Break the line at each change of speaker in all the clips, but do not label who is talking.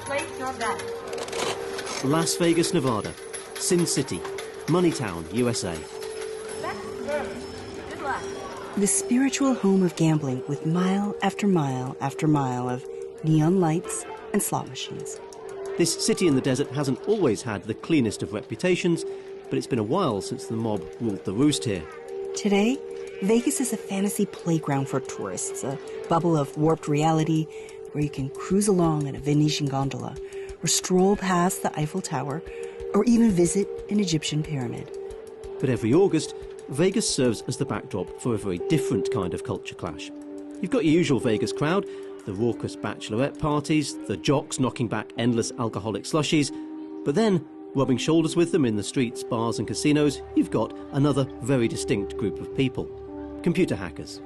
plates are back.
Las Vegas, Nevada. Sin City. Moneytown, USA.
That's good. Good luck.
The spiritual home of gambling with mile after mile after mile of neon lights and slot machines.
This city in the desert hasn't always had the cleanest of reputations, but it's been a while since the mob ruled the roost here.
Today, Vegas is a fantasy playground for tourists, a bubble of warped reality where you can cruise along in a Venetian gondola, or stroll past the Eiffel Tower, or even visit an Egyptian pyramid.
But every August, Vegas serves as the backdrop for a very different kind of culture clash. You've got your usual Vegas crowd, the raucous bachelorette parties, the jocks knocking back endless alcoholic slushies, but then, rubbing shoulders with them in the streets, bars and casinos, you've got another very distinct group of people. Computer hackers.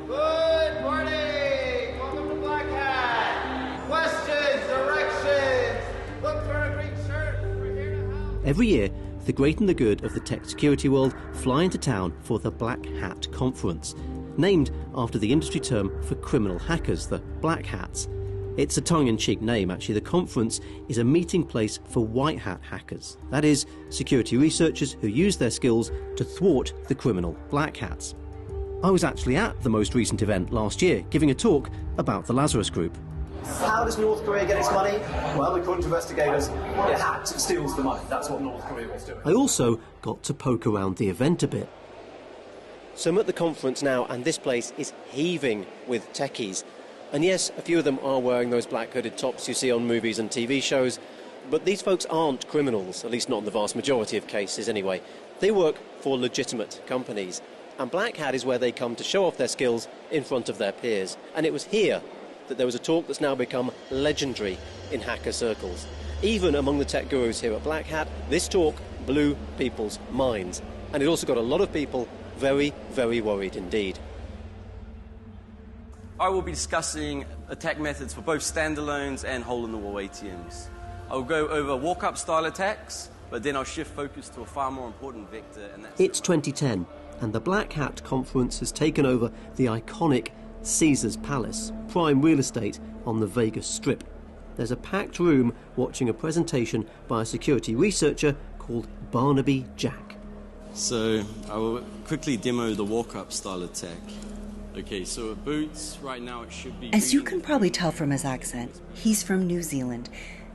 Good morning! Welcome to Black Hat! Questions, directions, look for a green shirt, we're here to help.
Every year, the great and the good of the tech security world fly into town for the Black Hat Conference, named after the industry term for criminal hackers, the Black Hats. It's a tongue-in-cheek name, actually. The conference is a meeting place for white hat hackers. That is, security researchers who use their skills to thwart the criminal Black Hats. I was actually at the most recent event last year, giving a talk about the Lazarus Group.
How does North Korea get its money? Well, according to investigators, it hacks, it steals the money. That's what North Korea is doing.
I also got to poke around the event a bit. So I'm at the conference now, and this place is heaving with techies. And yes, a few of them are wearing those black hooded tops you see on movies and TV shows, but these folks aren't criminals, at least not in the vast majority of cases anyway. They work for legitimate companies. And Black Hat is where they come to show off their skills in front of their peers. And it was here that there was a talk that's now become legendary in hacker circles. Even among the tech gurus here at Black Hat, this talk blew people's minds. And it also got a lot of people very, very worried indeed.
I will be discussing attack methods for both standalones and hole-in-the-wall ATMs. I'll go over walk-up style attacks, but then I'll shift focus to a far more important vector, and that's...
It's 2010, and the Black Hat Conference has taken over the iconic Caesar's Palace, prime real estate on the Vegas Strip. There's a packed room watching a presentation by a security researcher called Barnaby Jack.
So I will quickly demo the walk-up style attack. Okay, so it boots. Right now it should be...
As you can probably tell from his accent, he's from New Zealand.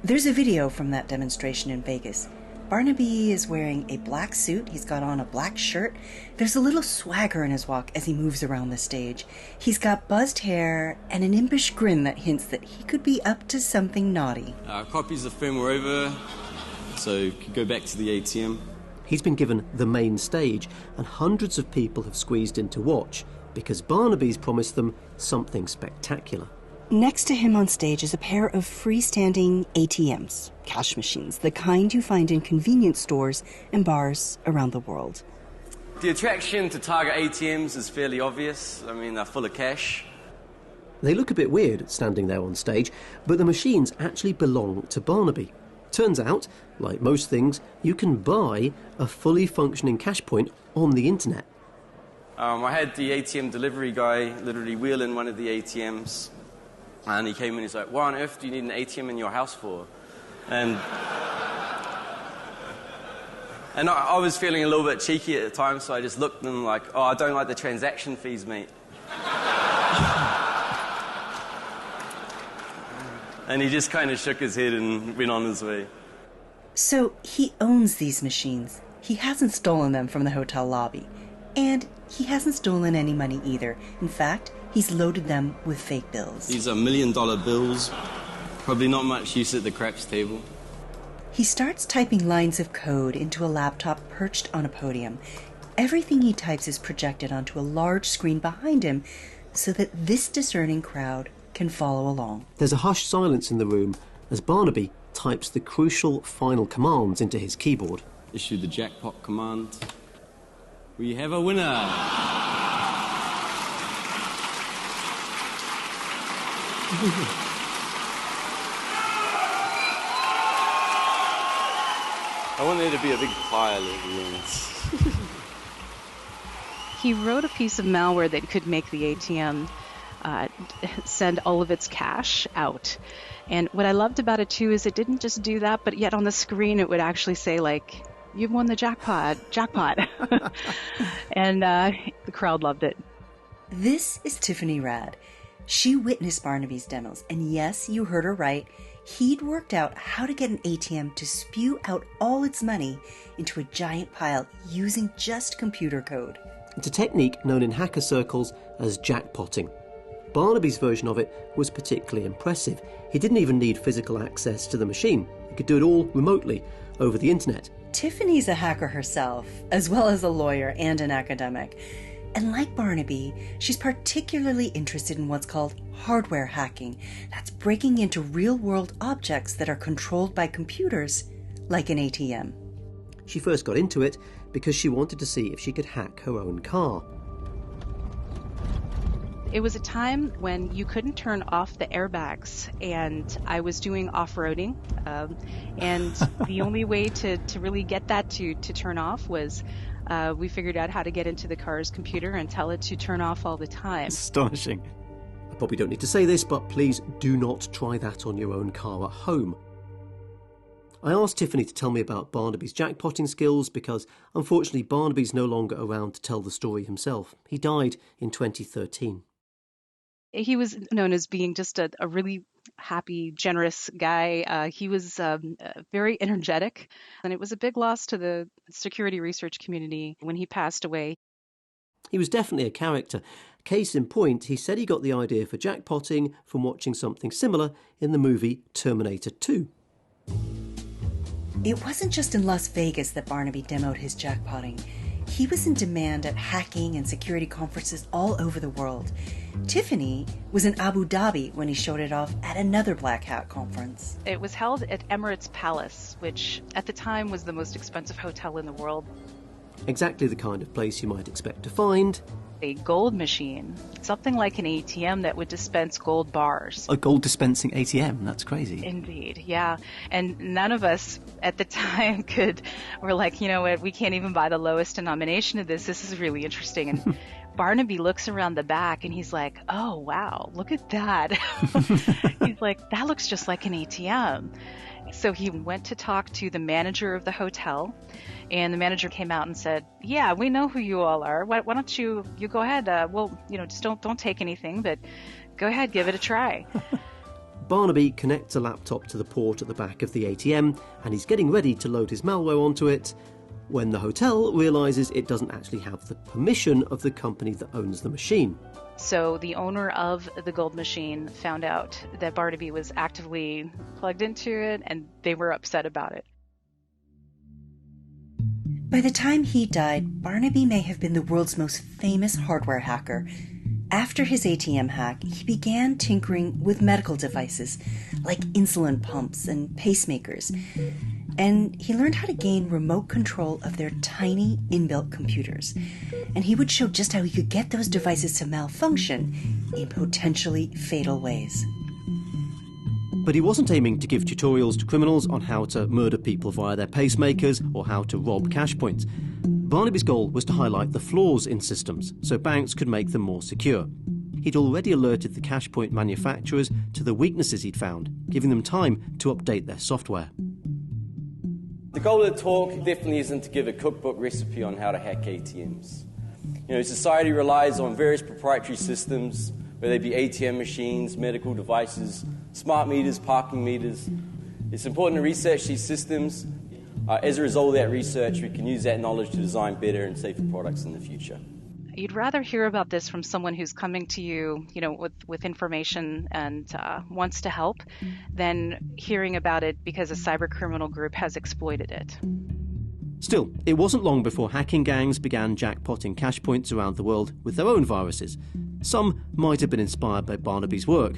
There's a video from that demonstration in Vegas. Barnaby is wearing a black suit. He's got on a black shirt. There's a little swagger in his walk as he moves around the stage. He's got buzzed hair and an impish grin that hints that he could be up to something naughty.
Copies of firmware over, so you can go back to the ATM.
He's been given the main stage, and hundreds of people have squeezed in to watch, because Barnaby's promised them something spectacular.
Next to him on stage is a pair of freestanding ATMs, cash machines, the kind you find in convenience stores and bars around the world.
The attraction to target ATMs is fairly obvious. I mean, they're full of cash.
They look a bit weird standing there on stage, but the machines actually belong to Barnaby. Turns out, like most things, you can buy a fully functioning cash point on the internet.
I had the ATM delivery guy literally wheel in one of the ATMs, and he came in and he's like, "What on earth do you need an ATM in your house for?" And I was feeling a little bit cheeky at the time, so I just looked at him like, "Oh, I don't like the transaction fees, mate." And he just kind of shook his head and went on his way.
So he owns these machines. He hasn't stolen them from the hotel lobby. And he hasn't stolen any money either. In fact, he's loaded them with fake bills.
These are $1 million bills. Probably not much use at the craps table.
He starts typing lines of code into a laptop perched on a podium. Everything he types is projected onto a large screen behind him so that this discerning crowd can follow along.
There's a hushed silence in the room as Barnaby types the crucial final commands into his keyboard.
Issue the jackpot command. We have a winner. I want there to be a big fire lit in the end.
He wrote a piece of malware that could make the ATM send all of its cash out. And what I loved about it too is it didn't just do that, but yet on the screen it would actually say like, "You've won the jackpot." And the crowd loved it.
This is Tiffany Rad. She witnessed Barnaby's demos, and yes, you heard her right. He'd worked out how to get an ATM to spew out all its money into a giant pile using just computer code.
It's a technique known in hacker circles as jackpotting. Barnaby's version of it was particularly impressive. He didn't even need physical access to the machine. He could do it all remotely over the internet.
Tiffany's a hacker herself, as well as a lawyer and an academic. And like Barnaby, she's particularly interested in what's called hardware hacking. That's breaking into real-world objects that are controlled by computers, like an ATM.
She first got into it because she wanted to see if she could hack her own car.
It was a time when you couldn't turn off the airbags, and I was doing off-roading, and the only way to really get that to turn off was we figured out how to get into the car's computer and tell it to turn off all the time.
Astonishing. I probably don't need to say this, but please do not try that on your own car at home. I asked Tiffany to tell me about Barnaby's jackpotting skills because, unfortunately, Barnaby's no longer around to tell the story himself. He died in 2013.
He was known as being just a really happy, generous guy. He was very energetic, and it was a big loss to the security research community when he passed away.
He was definitely a character. Case in point, he said he got the idea for jackpotting from watching something similar in the movie Terminator 2.
It wasn't just in Las Vegas that Barnaby demoed his jackpotting. He was in demand at hacking and security conferences all over the world. Tiffany was in Abu Dhabi when he showed it off at another Black Hat conference.
It was held at Emirates Palace, which at the time was the most expensive hotel in the world.
Exactly the kind of place you might expect to find
A gold machine, something like an ATM that would dispense gold bars.
A gold dispensing ATM? That's crazy.
Indeed, yeah. And none of us at the time were like, you know what, we can't even buy the lowest denomination of this. This is really interesting. And Barnaby looks around the back and he's like, oh, wow, look at that. He's like, that looks just like an ATM. So he went to talk to the manager of the hotel, and the manager came out and said, yeah, we know who you all are. Why don't you go ahead? Well, just don't take anything, but go ahead, give it a try.
Barnaby connects a laptop to the port at the back of the ATM, and he's getting ready to load his malware onto it when the hotel realises it doesn't actually have the permission of the company that owns the machine.
So the owner of the gold machine found out that Barnaby was actively plugged into it, and they were upset about it.
By the time he died, Barnaby may have been the world's most famous hardware hacker. After his ATM hack, he began tinkering with medical devices like insulin pumps and pacemakers. And he learned how to gain remote control of their tiny inbuilt computers. And he would show just how he could get those devices to malfunction in potentially fatal ways.
But he wasn't aiming to give tutorials to criminals on how to murder people via their pacemakers or how to rob cash points. Barnaby's goal was to highlight the flaws in systems so banks could make them more secure. He'd already alerted the cash point manufacturers to the weaknesses he'd found, giving them time to update their software.
The goal of the talk definitely isn't to give a cookbook recipe on how to hack ATMs. Society relies on various proprietary systems, whether they be ATM machines, medical devices, smart meters, parking meters. It's important to research these systems. As a result of that research, we can use that knowledge to design better and safer products in the future.
You'd rather hear about this from someone who's coming to you, with information and wants to help, than hearing about it because a cybercriminal group has exploited it.
Still, it wasn't long before hacking gangs began jackpotting cash points around the world with their own viruses. Some might have been inspired by Barnaby's work.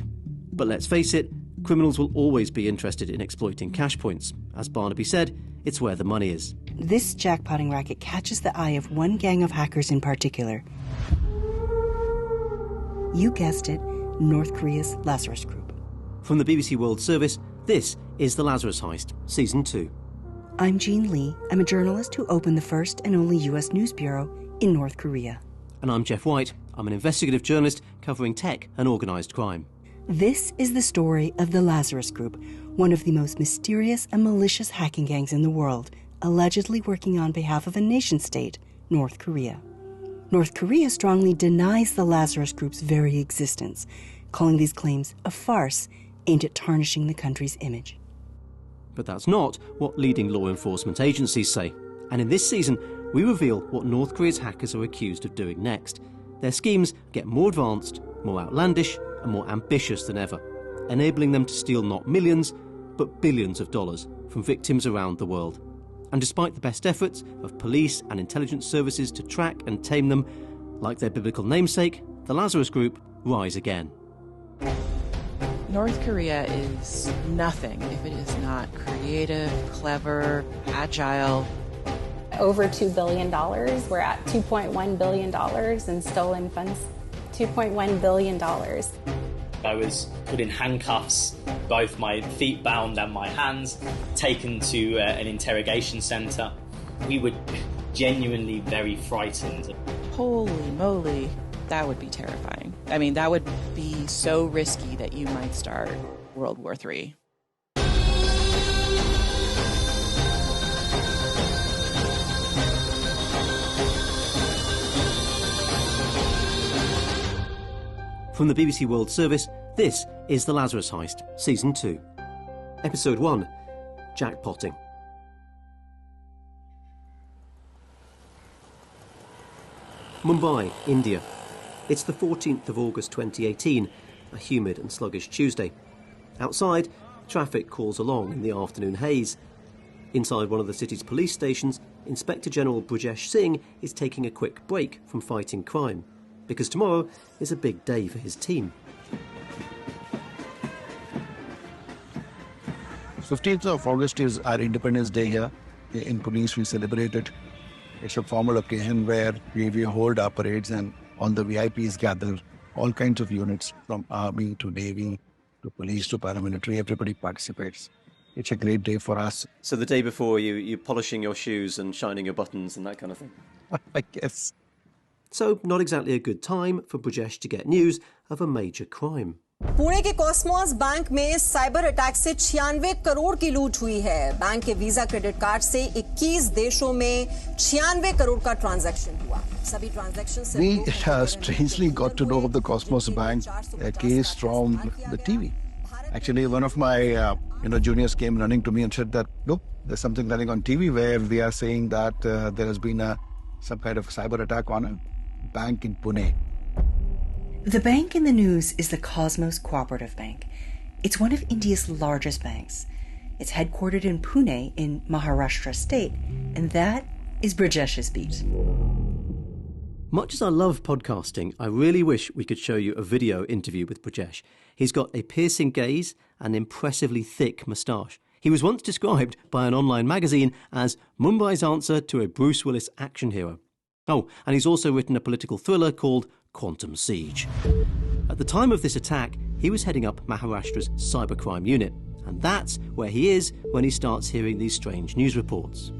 But let's face it, criminals will always be interested in exploiting cash points. As Barnaby said, it's where the money is.
This jackpotting racket catches the eye of one gang of hackers in particular. You guessed it, North Korea's Lazarus group.
From the BBC World Service, this is The Lazarus Heist, Season 2.
I'm Jean Lee. I'm a journalist who opened the first and only U.S. news bureau in North Korea.
And I'm Jeff White. I'm an investigative journalist covering tech and organised crime.
This is the story of the Lazarus Group, one of the most mysterious and malicious hacking gangs in the world, allegedly working on behalf of a nation-state, North Korea. North Korea strongly denies the Lazarus Group's very existence, calling these claims a farce aimed at tarnishing the country's image.
But that's not what leading law enforcement agencies say. And in this season, we reveal what North Korea's hackers are accused of doing next. Their schemes get more advanced, more outlandish, and more ambitious than ever, enabling them to steal not millions, but billions of dollars from victims around the world. And despite the best efforts of police and intelligence services to track and tame them, like their biblical namesake, the Lazarus Group rise again.
North Korea is nothing if it is not creative, clever, agile.
Over $2 billion. We're at $2.1 billion in stolen funds. $2.1 billion.
I was put in handcuffs, both my feet bound and my hands, taken to an interrogation centre. We were genuinely very frightened.
Holy moly, that would be terrifying. I mean, that would be so risky that you might start World War III.
From the BBC World Service, this is The Lazarus Heist, Season 2. Episode 1, Jackpotting. Mumbai, India. It's the 14th of August 2018, a humid and sluggish Tuesday. Outside, traffic crawls along in the afternoon haze. Inside one of the city's police stations, Inspector General Brajesh Singh is taking a quick break from fighting crime, because tomorrow is a big day for his team.
15th of August is our Independence Day here. In police, we celebrate it. It's a formal occasion where we hold our parades, and all the VIPs gather, all kinds of units from army to navy to police to paramilitary. Everybody participates. It's a great day for us.
So the day before, you're polishing your shoes and shining your buttons and that kind of thing?
I guess.
So not exactly a good time for Brajesh to get news of a major crime.
Pune के Cosmos bank में cyber attack से 96 करोड़ की लूट हुई है। Bank के visa credit card से 21 देशों में 96 करोड़ का ट्रांजैक्शन हुआ। सभी ट्रांजैक्शन से
We strangely got to know of the Cosmos Bank case from the TV. Actually, one of my juniors came running to me and said that, look, there's something running on TV where we are saying that there has been some kind of cyber attack on a bank in Pune.
The bank in the news is the Cosmos Cooperative Bank. It's one of India's largest banks. It's headquartered in Pune in Maharashtra state, and that is Brajesh's beat.
Much as I love podcasting, I really wish we could show you a video interview with Brajesh. He's got a piercing gaze and impressively thick moustache. He was once described by an online magazine as Mumbai's answer to a Bruce Willis action hero. Oh, and he's also written a political thriller called Quantum Siege. At the time of this attack, he was heading up Maharashtra's cybercrime unit, and that's where he is when he starts hearing these strange news reports.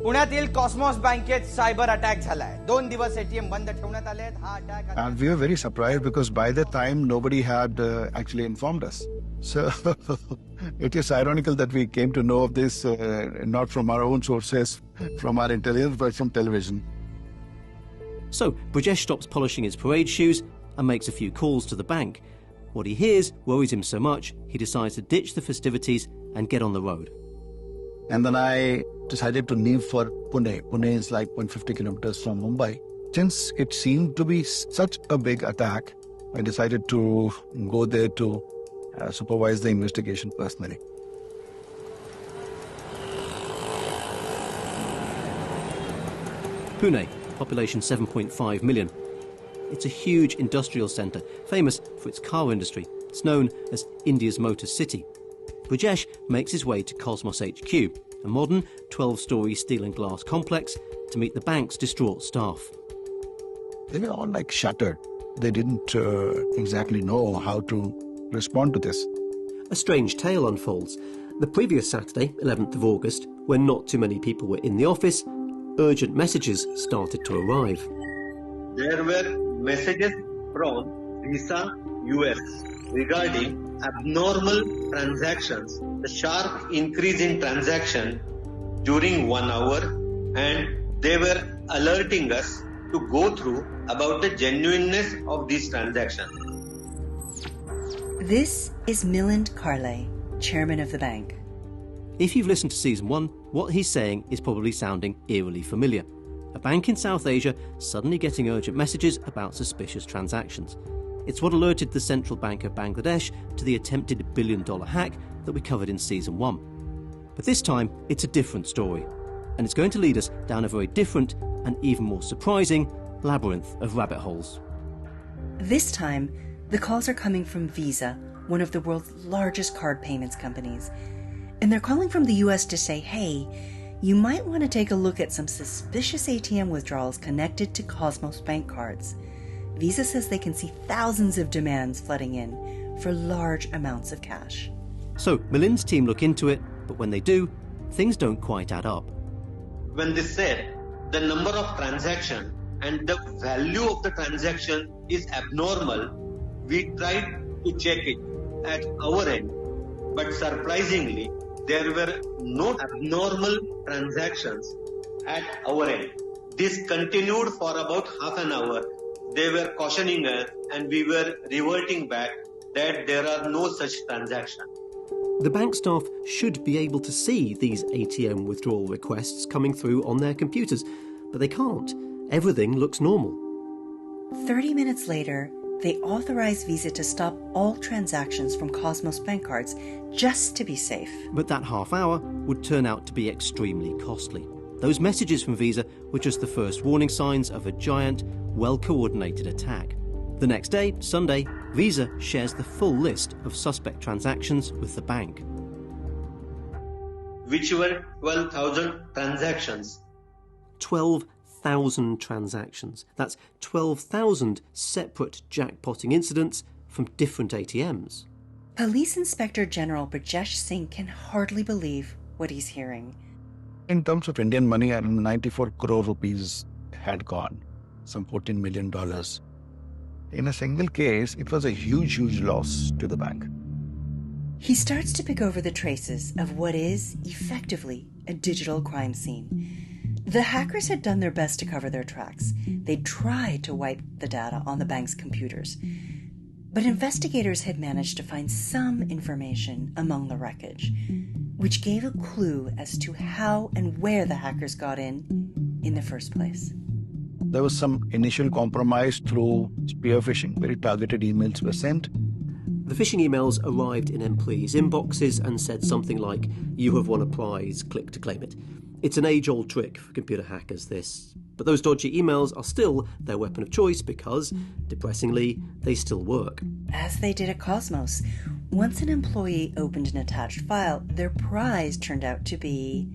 पुण्यातील Cosmos बँकेत cyber attack झालाय 2 दिवस ATM बंद ठेवण्यात आले आहेत हा attack
And we were very surprised because by that time nobody had actually informed us. So it is ironical that we came to know of this not from our own sources, from our intelligence, but from television.
So Brajesh stops polishing his parade shoes and makes a few calls to the bank. What he hears worries him so much, he decides to ditch the festivities and get on the road.
And then I decided to leave for Pune. Pune is like 150 kilometers from Mumbai. Since it seemed to be such a big attack, I decided to go there to supervise the investigation personally.
Pune, population 7.5 million. It's a huge industrial centre, famous for its car industry. It's known as India's Motor City. Brajesh makes his way to Cosmos HQ, a modern 12-storey steel and glass complex, to meet the bank's distraught staff.
They were all like shattered. They didn't exactly know how to respond to this.
A strange tale unfolds. The previous Saturday, 11th of August, when not too many people were in the office, urgent messages started to arrive.
There were messages from Visa US regarding abnormal transactions, the sharp increase in transaction during 1 hour, and they were alerting us to go through about the genuineness of these transactions.
This is Milind Karle, chairman of the bank.
If you've listened to season 1, what he's saying is probably sounding eerily familiar. A bank in South Asia suddenly getting urgent messages about suspicious transactions. It's what alerted the Central Bank of Bangladesh to the attempted $1 billion hack that we covered in season 1. But this time, it's a different story. And it's going to lead us down a very different and even more surprising labyrinth of rabbit holes.
This time, the calls are coming from Visa, one of the world's largest card payments companies. And they're calling from the US to say, hey, you might want to take a look at some suspicious ATM withdrawals connected to Cosmos bank cards. Visa says they can see thousands of demands flooding in for large amounts of cash.
So Milind's team look into it, but when they do, things don't quite add up.
When they said the number of transactions and the value of the transaction is abnormal, we tried to check it at our end, but surprisingly, there were no abnormal transactions at our end. This continued for about half an hour. They were cautioning us and we were reverting back that there are no such transactions.
The bank staff should be able to see these ATM withdrawal requests coming through on their computers, but they can't. Everything looks normal.
30 minutes later, they authorized Visa to stop all transactions from Cosmos bank cards just to be safe.
But that half hour would turn out to be extremely costly. Those messages from Visa were just the first warning signs of a giant, well-coordinated attack. The next day, Sunday, Visa shares the full list of suspect transactions with the bank.
Which were 12,000 transactions.
12,000 transactions. That's 12,000 separate jackpotting incidents from different ATMs.
Police Inspector General Brajesh Singh can hardly believe what he's hearing.
In terms of Indian money, around 94 crore rupees had gone, some $14 million. In a single case, it was a huge, huge loss to the bank.
He starts to pick over the traces of what is, effectively, a digital crime scene. The hackers had done their best to cover their tracks. They'd tried to wipe the data on the bank's computers. But investigators had managed to find some information among the wreckage, which gave a clue as to how and where the hackers got in the first place.
There was some initial compromise through spear phishing. Very targeted emails were sent.
The phishing emails arrived in employees' inboxes and said something like, "You have won a prize, click to claim it." It's an age-old trick for computer hackers, this. But those dodgy emails are still their weapon of choice because, depressingly, they still work.
As they did at Cosmos. Once an employee opened an attached file, their prize turned out to be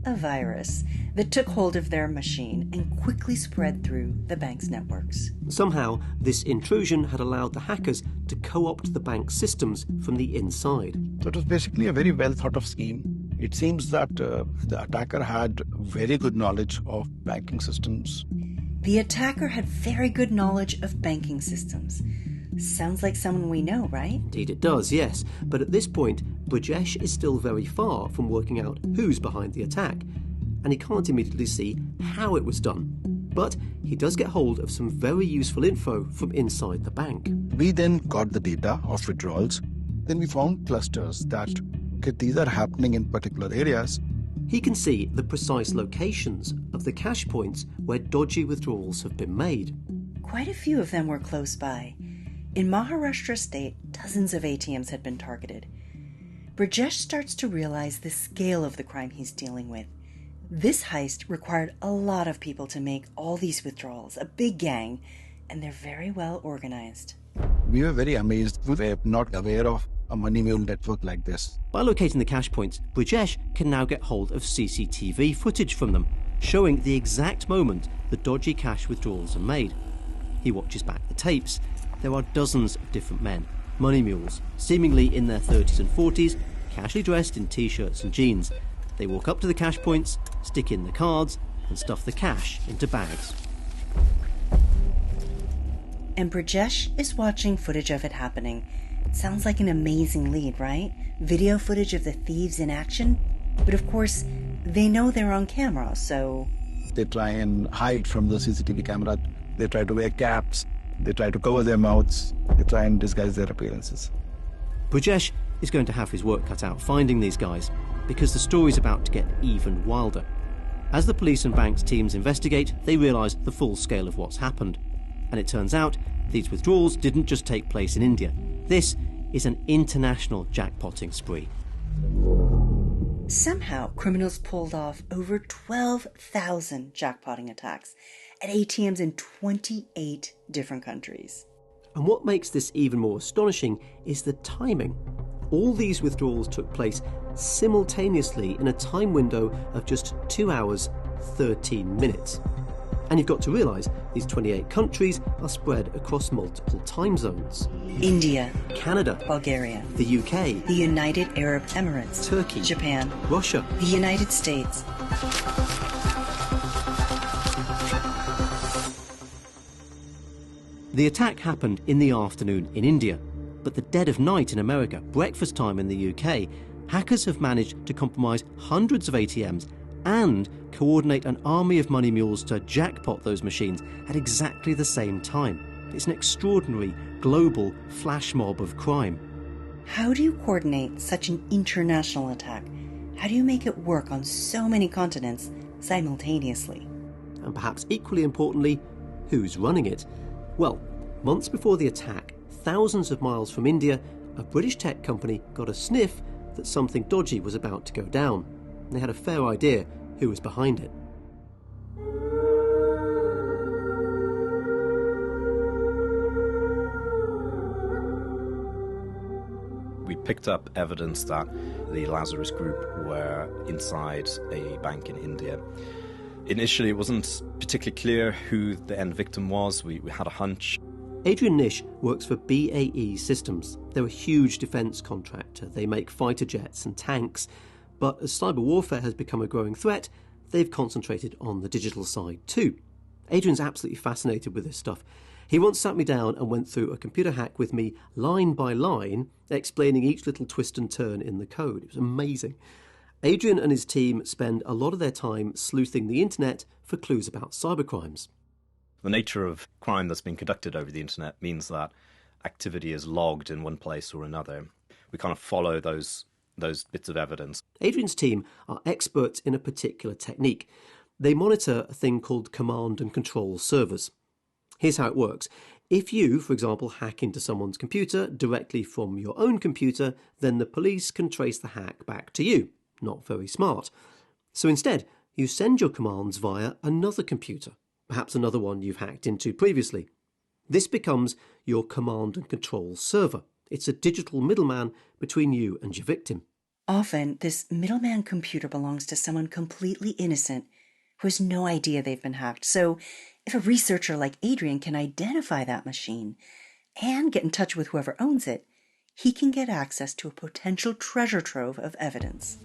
a virus that took hold of their machine and quickly spread through the bank's networks.
Somehow, this intrusion had allowed the hackers to co-opt the bank's systems from the inside.
So it was basically a very well thought of scheme. It seems that the attacker had very good knowledge of banking systems.
The attacker had very good knowledge of banking systems. Sounds like someone we know, right?
Indeed it does, yes. But at this point, Brajesh is still very far from working out who's behind the attack, and he can't immediately see how it was done. But he does get hold of some very useful info from inside the bank.
We then got the data of withdrawals. Then we found clusters that, these are happening in particular areas.
He can see the precise locations of the cash points where dodgy withdrawals have been made.
Quite a few of them were close by. In Maharashtra state, dozens of ATMs had been targeted. Brajesh starts to realize the scale of the crime he's dealing with. This heist required a lot of people to make all these withdrawals, a big gang, and they're very well organized.
We were very amazed. We were not aware of a money mule network like this.
By locating the cash points, Brajesh can now get hold of CCTV footage from them, showing the exact moment the dodgy cash withdrawals are made. He watches back the tapes. There are dozens of different men, money mules, seemingly in their 30s and 40s, casually dressed in t-shirts and jeans. They walk up to the cash points, stick in the cards, and stuff the cash into bags.
And Brajesh is watching footage of it happening. Sounds like an amazing lead, right? Video footage of the thieves in action. But of course, they know they're on camera, so...
They try and hide from the CCTV camera. They try to wear caps. They try to cover their mouths. They try and disguise their appearances.
Brajesh is going to have his work cut out finding these guys, because the story's about to get even wilder. As the police and banks teams investigate, they realise the full scale of what's happened. And it turns out these withdrawals didn't just take place in India. This is an international jackpotting spree.
Somehow, criminals pulled off over 12,000 jackpotting attacks at ATMs in 28 different countries.
And what makes this even more astonishing is the timing. All these withdrawals took place simultaneously in a time window of just 2 hours, 13 minutes. And you've got to realise these 28 countries are spread across multiple time zones.
India,
Canada,
Bulgaria,
the UK,
the United Arab Emirates,
Turkey,
Japan,
Russia,
the United States.
The attack happened in the afternoon in India, but the dead of night in America, breakfast time in the UK, hackers have managed to compromise hundreds of ATMs and coordinate an army of money mules to jackpot those machines at exactly the same time. It's an extraordinary global flash mob of crime.
How do you coordinate such an international attack? How do you make it work on so many continents simultaneously?
And perhaps equally importantly, who's running it? Well, months before the attack, thousands of miles from India, a British tech company got a sniff that something dodgy was about to go down. They had a fair idea who was behind it.
We picked up evidence that the Lazarus group were inside a bank in India. Initially, it wasn't particularly clear who the end victim was. We had a hunch.
Adrian Nish works for BAE Systems. They're a huge defence contractor. They make fighter jets and tanks. But as cyber warfare has become a growing threat, they've concentrated on the digital side too. Adrian's absolutely fascinated with this stuff. He once sat me down and went through a computer hack with me line by line, explaining each little twist and turn in the code. It was amazing. Adrian and his team spend a lot of their time sleuthing the internet for clues about cybercrimes.
The nature of crime that's been conducted over the internet means that activity is logged in one place or another. We kind of follow those bits of evidence.
Adrian's team are experts in a particular technique. They monitor a thing called command and control servers. Here's how it works. If you, for example, hack into someone's computer directly from your own computer, then the police can trace the hack back to you. Not very smart. So instead, you send your commands via another computer, perhaps another one you've hacked into previously. This becomes your command and control server. It's a digital middleman between you and your victim.
Often, this middleman computer belongs to someone completely innocent who has no idea they've been hacked. So if a researcher like Adrian can identify that machine and get in touch with whoever owns it, he can get access to a potential treasure trove of evidence.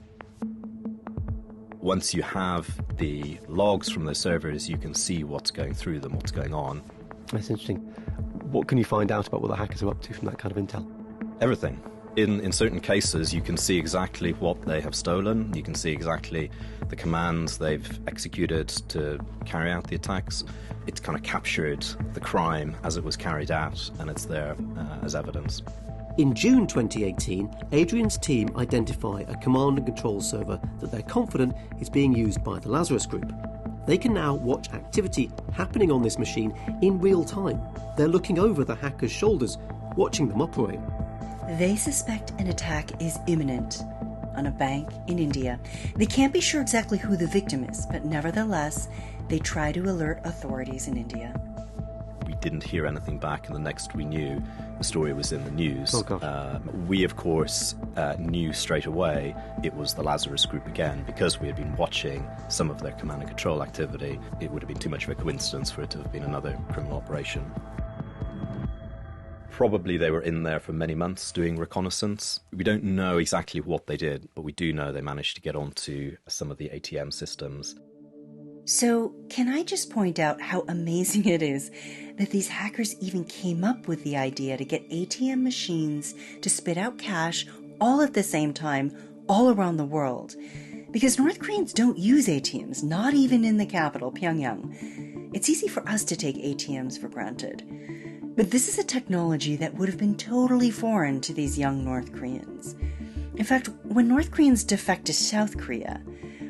Once you have the logs from those servers, you can see what's going through them, what's going on.
That's interesting. What can you find out about what the hackers are up to from that kind of intel?
Everything. In certain cases, you can see exactly what they have stolen. You can see exactly the commands they've executed to carry out the attacks. It's kind of captured the crime as it was carried out, and it's there as evidence.
In June 2018, Adrian's team identify a command and control server that they're confident is being used by the Lazarus group. They can now watch activity happening on this machine in real time. They're looking over the hackers' shoulders, watching them operate.
They suspect an attack is imminent on a bank in India. They can't be sure exactly who the victim is, but nevertheless, they try to alert authorities in India.
We didn't hear anything back, and the next we knew, the story was in the news. We, of course, knew straight away it was the Lazarus group again, because we had been watching some of their command and control activity. It would have been too much of a coincidence for it to have been another criminal operation. Probably they were in there for many months doing reconnaissance. We don't know exactly what they did, but we do know they managed to get onto some of the ATM systems.
So, can I just point out how amazing it is that these hackers even came up with the idea to get ATM machines to spit out cash all at the same time, all around the world? Because North Koreans don't use ATMs, not even in the capital, Pyongyang. It's easy for us to take ATMs for granted. But this is a technology that would have been totally foreign to these young North Koreans. In fact, when North Koreans defect to South Korea,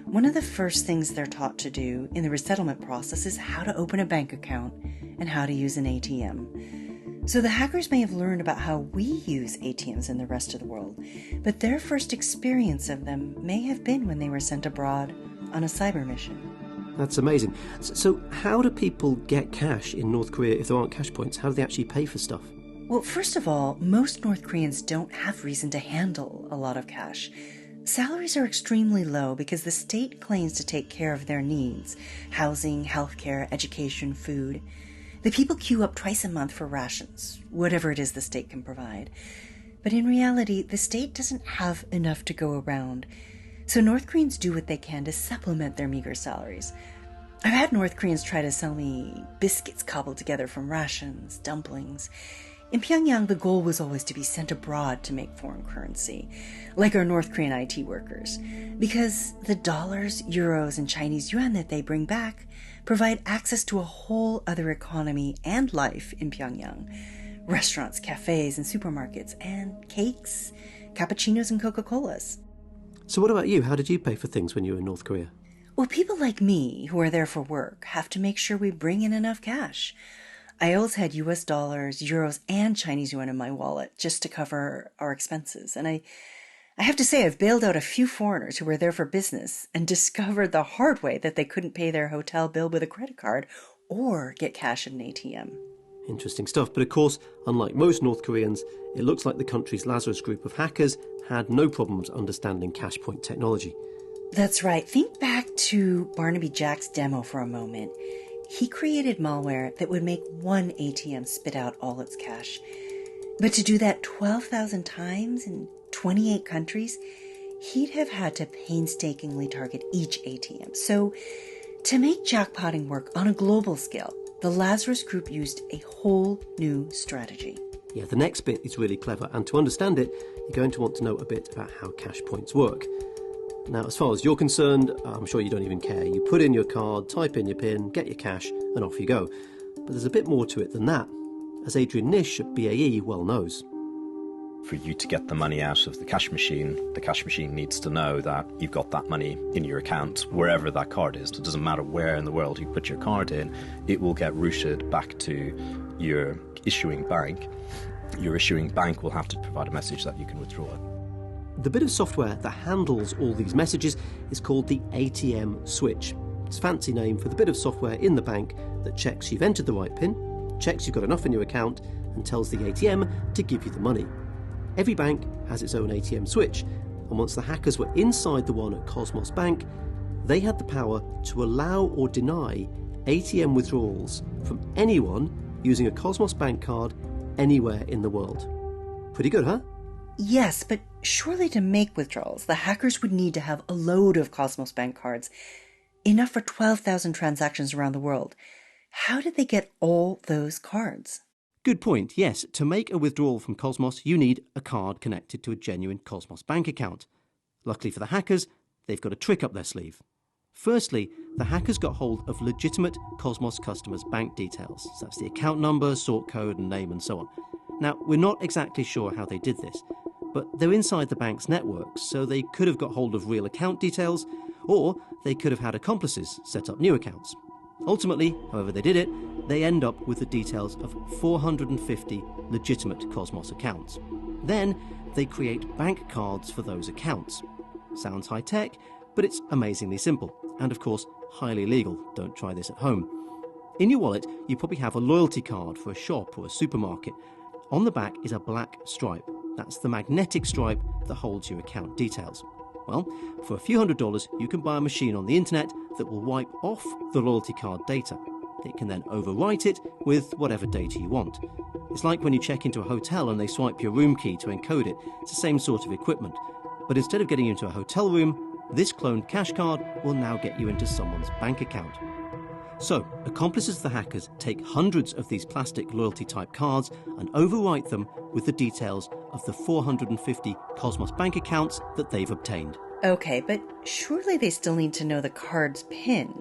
one of the first things they're taught to do in the resettlement process is how to open a bank account and how to use an ATM. So the hackers may have learned about how we use ATMs in the rest of the world, but their first experience of them may have been when they were sent abroad on a cyber mission.
That's amazing. So how do people get cash in North Korea if there aren't cash points? How do they actually pay for stuff?
Well, first of all, most North Koreans don't have reason to handle a lot of cash. Salaries are extremely low because the state claims to take care of their needs: housing, healthcare, education, food. The people queue up twice a month for rations, whatever it is the state can provide. But in reality, the state doesn't have enough to go around. So North Koreans do what they can to supplement their meager salaries. I've had North Koreans try to sell me biscuits cobbled together from rations, dumplings. In Pyongyang, the goal was always to be sent abroad to make foreign currency, like our North Korean IT workers, because the dollars, euros, and Chinese yuan that they bring back provide access to a whole other economy and life in Pyongyang. Restaurants, cafes, and supermarkets, and cakes, cappuccinos, and Coca-Colas.
So what about you? How did you pay for things when you were in North Korea?
Well, people like me, who are there for work, have to make sure we bring in enough cash. I always had US dollars, euros, and Chinese yuan in my wallet just to cover our expenses. And I have to say, I've bailed out a few foreigners who were there for business and discovered the hard way that they couldn't pay their hotel bill with a credit card or get cash at an ATM.
Interesting stuff. But of course, unlike most North Koreans, it looks like the country's Lazarus group of hackers had no problems understanding cash point technology.
That's right. Think back to Barnaby Jack's demo for a moment. He created malware that would make one ATM spit out all its cash. But to do that 12,000 times in 28 countries, he'd have had to painstakingly target each ATM. So to make jackpotting work on a global scale, the Lazarus group used a whole new strategy.
Yeah, the next bit is really clever, and to understand it, you're going to want to know a bit about how cash points work. Now, as far as you're concerned, I'm sure you don't even care. You put in your card, type in your PIN, get your cash, and off you go. But there's a bit more to it than that, as Adrian Nish at BAE well knows.
For you to get the money out of the cash machine needs to know that you've got that money in your account, wherever that card is. It doesn't matter where in the world you put your card in, it will get routed back to your issuing bank. Your issuing bank will have to provide a message that you can withdraw it.
The bit of software that handles all these messages is called the ATM switch. It's a fancy name for the bit of software in the bank that checks you've entered the right PIN, checks you've got enough in your account, and tells the ATM to give you the money. Every bank has its own ATM switch, and once the hackers were inside the one at Cosmos Bank, they had the power to allow or deny ATM withdrawals from anyone using a Cosmos Bank card anywhere in the world. Pretty good, huh?
Yes, but surely to make withdrawals, the hackers would need to have a load of Cosmos Bank cards, enough for 12,000 transactions around the world. How did they get all those cards?
Good point, yes. To make a withdrawal from Cosmos, you need a card connected to a genuine Cosmos Bank account. Luckily for the hackers, they've got a trick up their sleeve. Firstly, the hackers got hold of legitimate Cosmos customers' bank details. So that's the account number, sort code, and name, and so on. Now, we're not exactly sure how they did this, but they're inside the bank's network, so they could have got hold of real account details, or they could have had accomplices set up new accounts. Ultimately, however they did it, they end up with the details of 450 legitimate Cosmos accounts. Then, they create bank cards for those accounts. Sounds high-tech, but it's amazingly simple, and of course, highly legal. Don't try this at home. In your wallet, you probably have a loyalty card for a shop or a supermarket. On the back is a black stripe. That's the magnetic stripe that holds your account details. Well, for a few $100s, you can buy a machine on the internet that will wipe off the loyalty card data. It can then overwrite it with whatever data you want. It's like when you check into a hotel and they swipe your room key to encode it. It's the same sort of equipment. But instead of getting you into a hotel room, this cloned cash card will now get you into someone's bank account. So, accomplices of the hackers take hundreds of these plastic loyalty-type cards and overwrite them with the details of the 450 Cosmos bank accounts that they've obtained.
Okay, but surely they still need to know the card's PIN.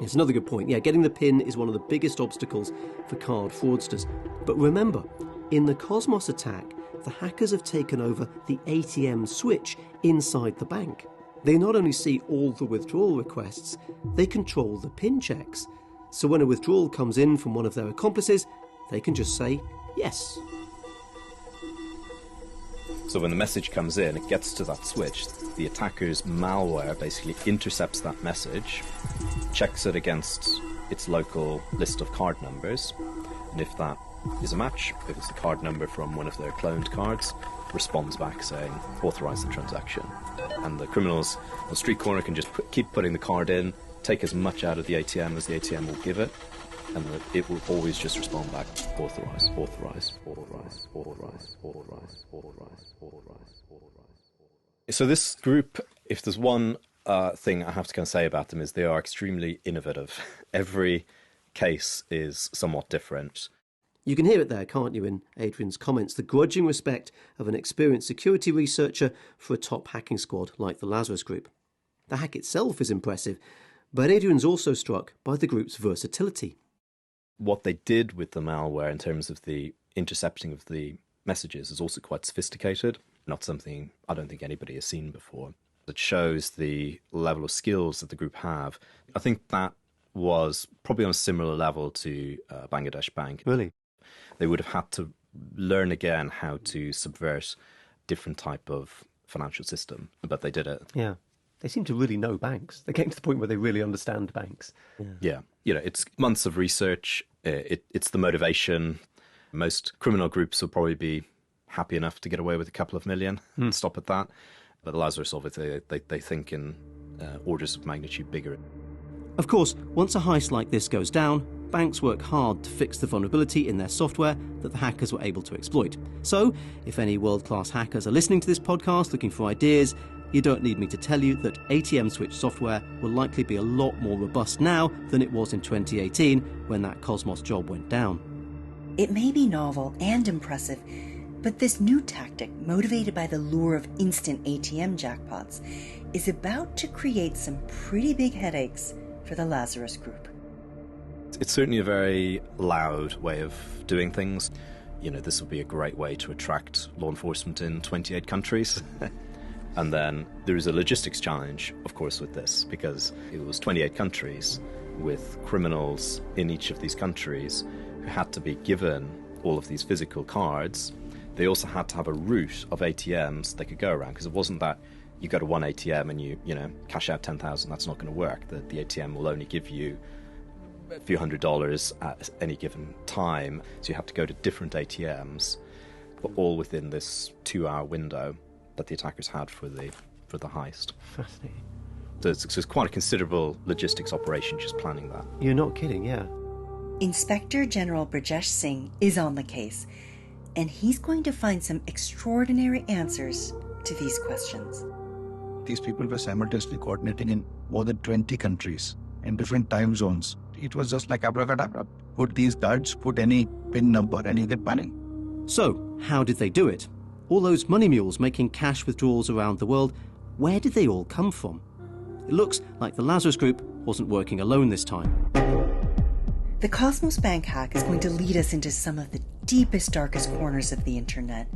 It's another good point. Yeah, getting the PIN is one of the biggest obstacles for card fraudsters. But remember, in the Cosmos attack, the hackers have taken over the ATM switch inside the bank. They not only see all the withdrawal requests, they control the PIN checks. So when a withdrawal comes in from one of their accomplices, they can just say yes.
So when the message comes in, it gets to that switch. The attacker's malware basically intercepts that message, checks it against its local list of card numbers, and if that is a match, if it's a card number from one of their cloned cards, responds back saying, authorize the transaction. And the criminals on the street corner can just keep putting the card in, take as much out of the ATM as the ATM will give it, and it will always just respond back, authorize, authorize, authorize, authorize, authorize, authorize, authorize, authorize. So this group, if there's one thing I have to kind of say about them, is they are extremely innovative. Every case is somewhat different.
You can hear it there, can't you, in Adrian's comments, the grudging respect of an experienced security researcher for a top hacking squad like the Lazarus Group. The hack itself is impressive, but Adrian's also struck by the group's versatility.
What they did with the malware in terms of the intercepting of the messages is also quite sophisticated, not something I don't think anybody has seen before. It shows the level of skills that the group have. I think that was probably on a similar level to Bangladesh Bank.
Really?
They would have had to learn again how to subvert different type of financial system, but they did it.
Yeah. They seem to really know banks. They're getting to the point where they really understand banks.
Yeah. You know, it's months of research. It's the motivation. Most criminal groups will probably be happy enough to get away with a couple of million and stop at that. But the Lazarus, obviously, they think in orders of magnitude bigger.
Of course, once a heist like this goes down, banks work hard to fix the vulnerability in their software that the hackers were able to exploit. So, if any world-class hackers are listening to this podcast looking for ideas, you don't need me to tell you that ATM switch software will likely be a lot more robust now than it was in 2018 when that Cosmos job went down.
It may be novel and impressive, but this new tactic, motivated by the lure of instant ATM jackpots, is about to create some pretty big headaches for the Lazarus Group.
It's certainly a very loud way of doing things. You know, this will be a great way to attract law enforcement in 28 countries. And then there is a logistics challenge, of course, with this, because it was 28 countries with criminals in each of these countries who had to be given all of these physical cards. They also had to have a route of ATMs they could go around, because it wasn't that you go to one ATM and you cash out 10,000. That's not going to work. The ATM will only give you a few $100s at any given time. So you have to go to different ATMs, but all within this 2-hour window that the attackers had for the heist.
Fascinating.
So it's quite a considerable logistics operation just planning that.
You're not kidding, yeah.
Inspector General Brajesh Singh is on the case, and he's going to find some extraordinary answers to these questions.
These people were simultaneously coordinating in more than 20 countries in different time zones. It was just like abracadabra. Put these cards, put any PIN number, and you get money.
So, how did they do it? All those money mules making cash withdrawals around the world, where did they all come from? It looks like the Lazarus Group wasn't working alone this time.
The Cosmos Bank hack is going to lead us into some of the deepest, darkest corners of the internet.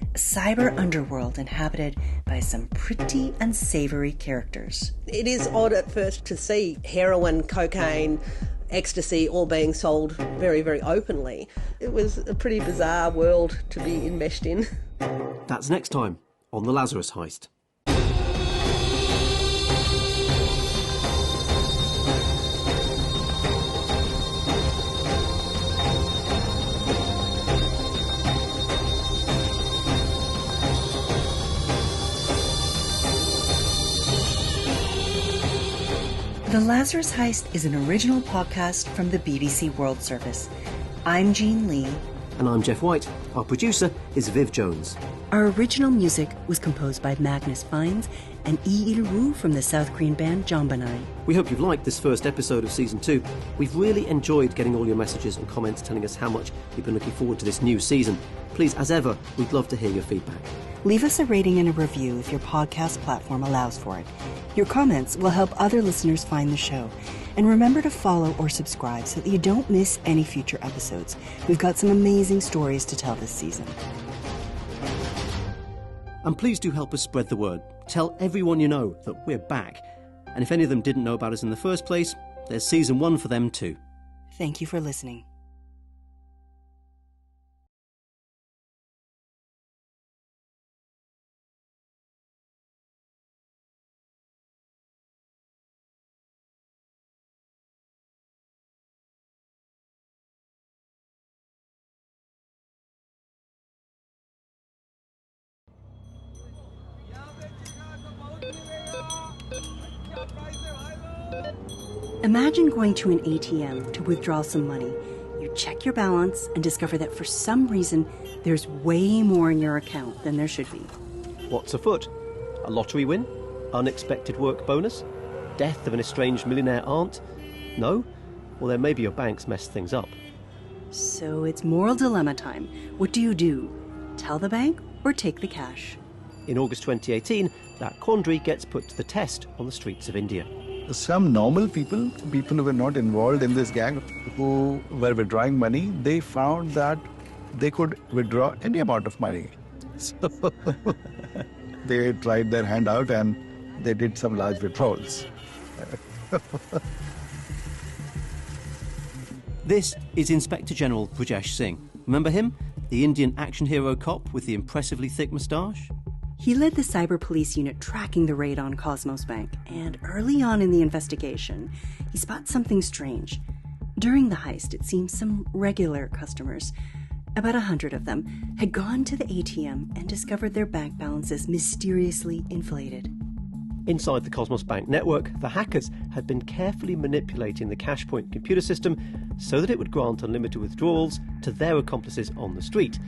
A cyber underworld inhabited by some pretty unsavory characters.
It is odd at first to see heroin, cocaine, ecstasy all being sold very, very openly. It was a pretty bizarre world to be enmeshed in.
That's next time on the Lazarus Heist.
The Lazarus Heist is an original podcast from the BBC World Service. I'm Jean Lee.
And I'm Jeff White. Our producer is Viv Jones.
Our original music was composed by Magnus Fines and E. Wu from the South Korean band Jambanai.
We hope you've liked this first episode of Season 2. We've really enjoyed getting all your messages and comments telling us how much you've been looking forward to this new season. Please, as ever, we'd love to hear your feedback.
Leave us a rating and a review if your podcast platform allows for it. Your comments will help other listeners find the show. And remember to follow or subscribe so that you don't miss any future episodes. We've got some amazing stories to tell this season.
And please do help us spread the word. Tell everyone you know that we're back. And if any of them didn't know about us in the first place, there's Season 1 for them too.
Thank you for listening. Imagine going to an ATM to withdraw some money. You check your balance and discover that for some reason there's way more in your account than there should be.
What's afoot? A lottery win? Unexpected work bonus? Death of an estranged millionaire aunt? No? Well, then maybe your bank's messed things up.
So it's moral dilemma time. What do you do? Tell the bank or take the cash?
In August 2018, that quandary gets put to the test on the streets of India.
Some normal people who were not involved in this gang, who were withdrawing money, they found that they could withdraw any amount of money. So they tried their hand out and they did some large withdrawals.
This is Inspector General Brajesh Singh. Remember him? The Indian action hero cop with the impressively thick moustache?
He led the cyber police unit tracking the raid on Cosmos Bank, and early on in the investigation, he spots something strange. During the heist, it seems some regular customers, about 100 of them, had gone to the ATM and discovered their bank balances mysteriously inflated.
Inside the Cosmos Bank network, the hackers had been carefully manipulating the CashPoint computer system so that it would grant unlimited withdrawals to their accomplices on the street.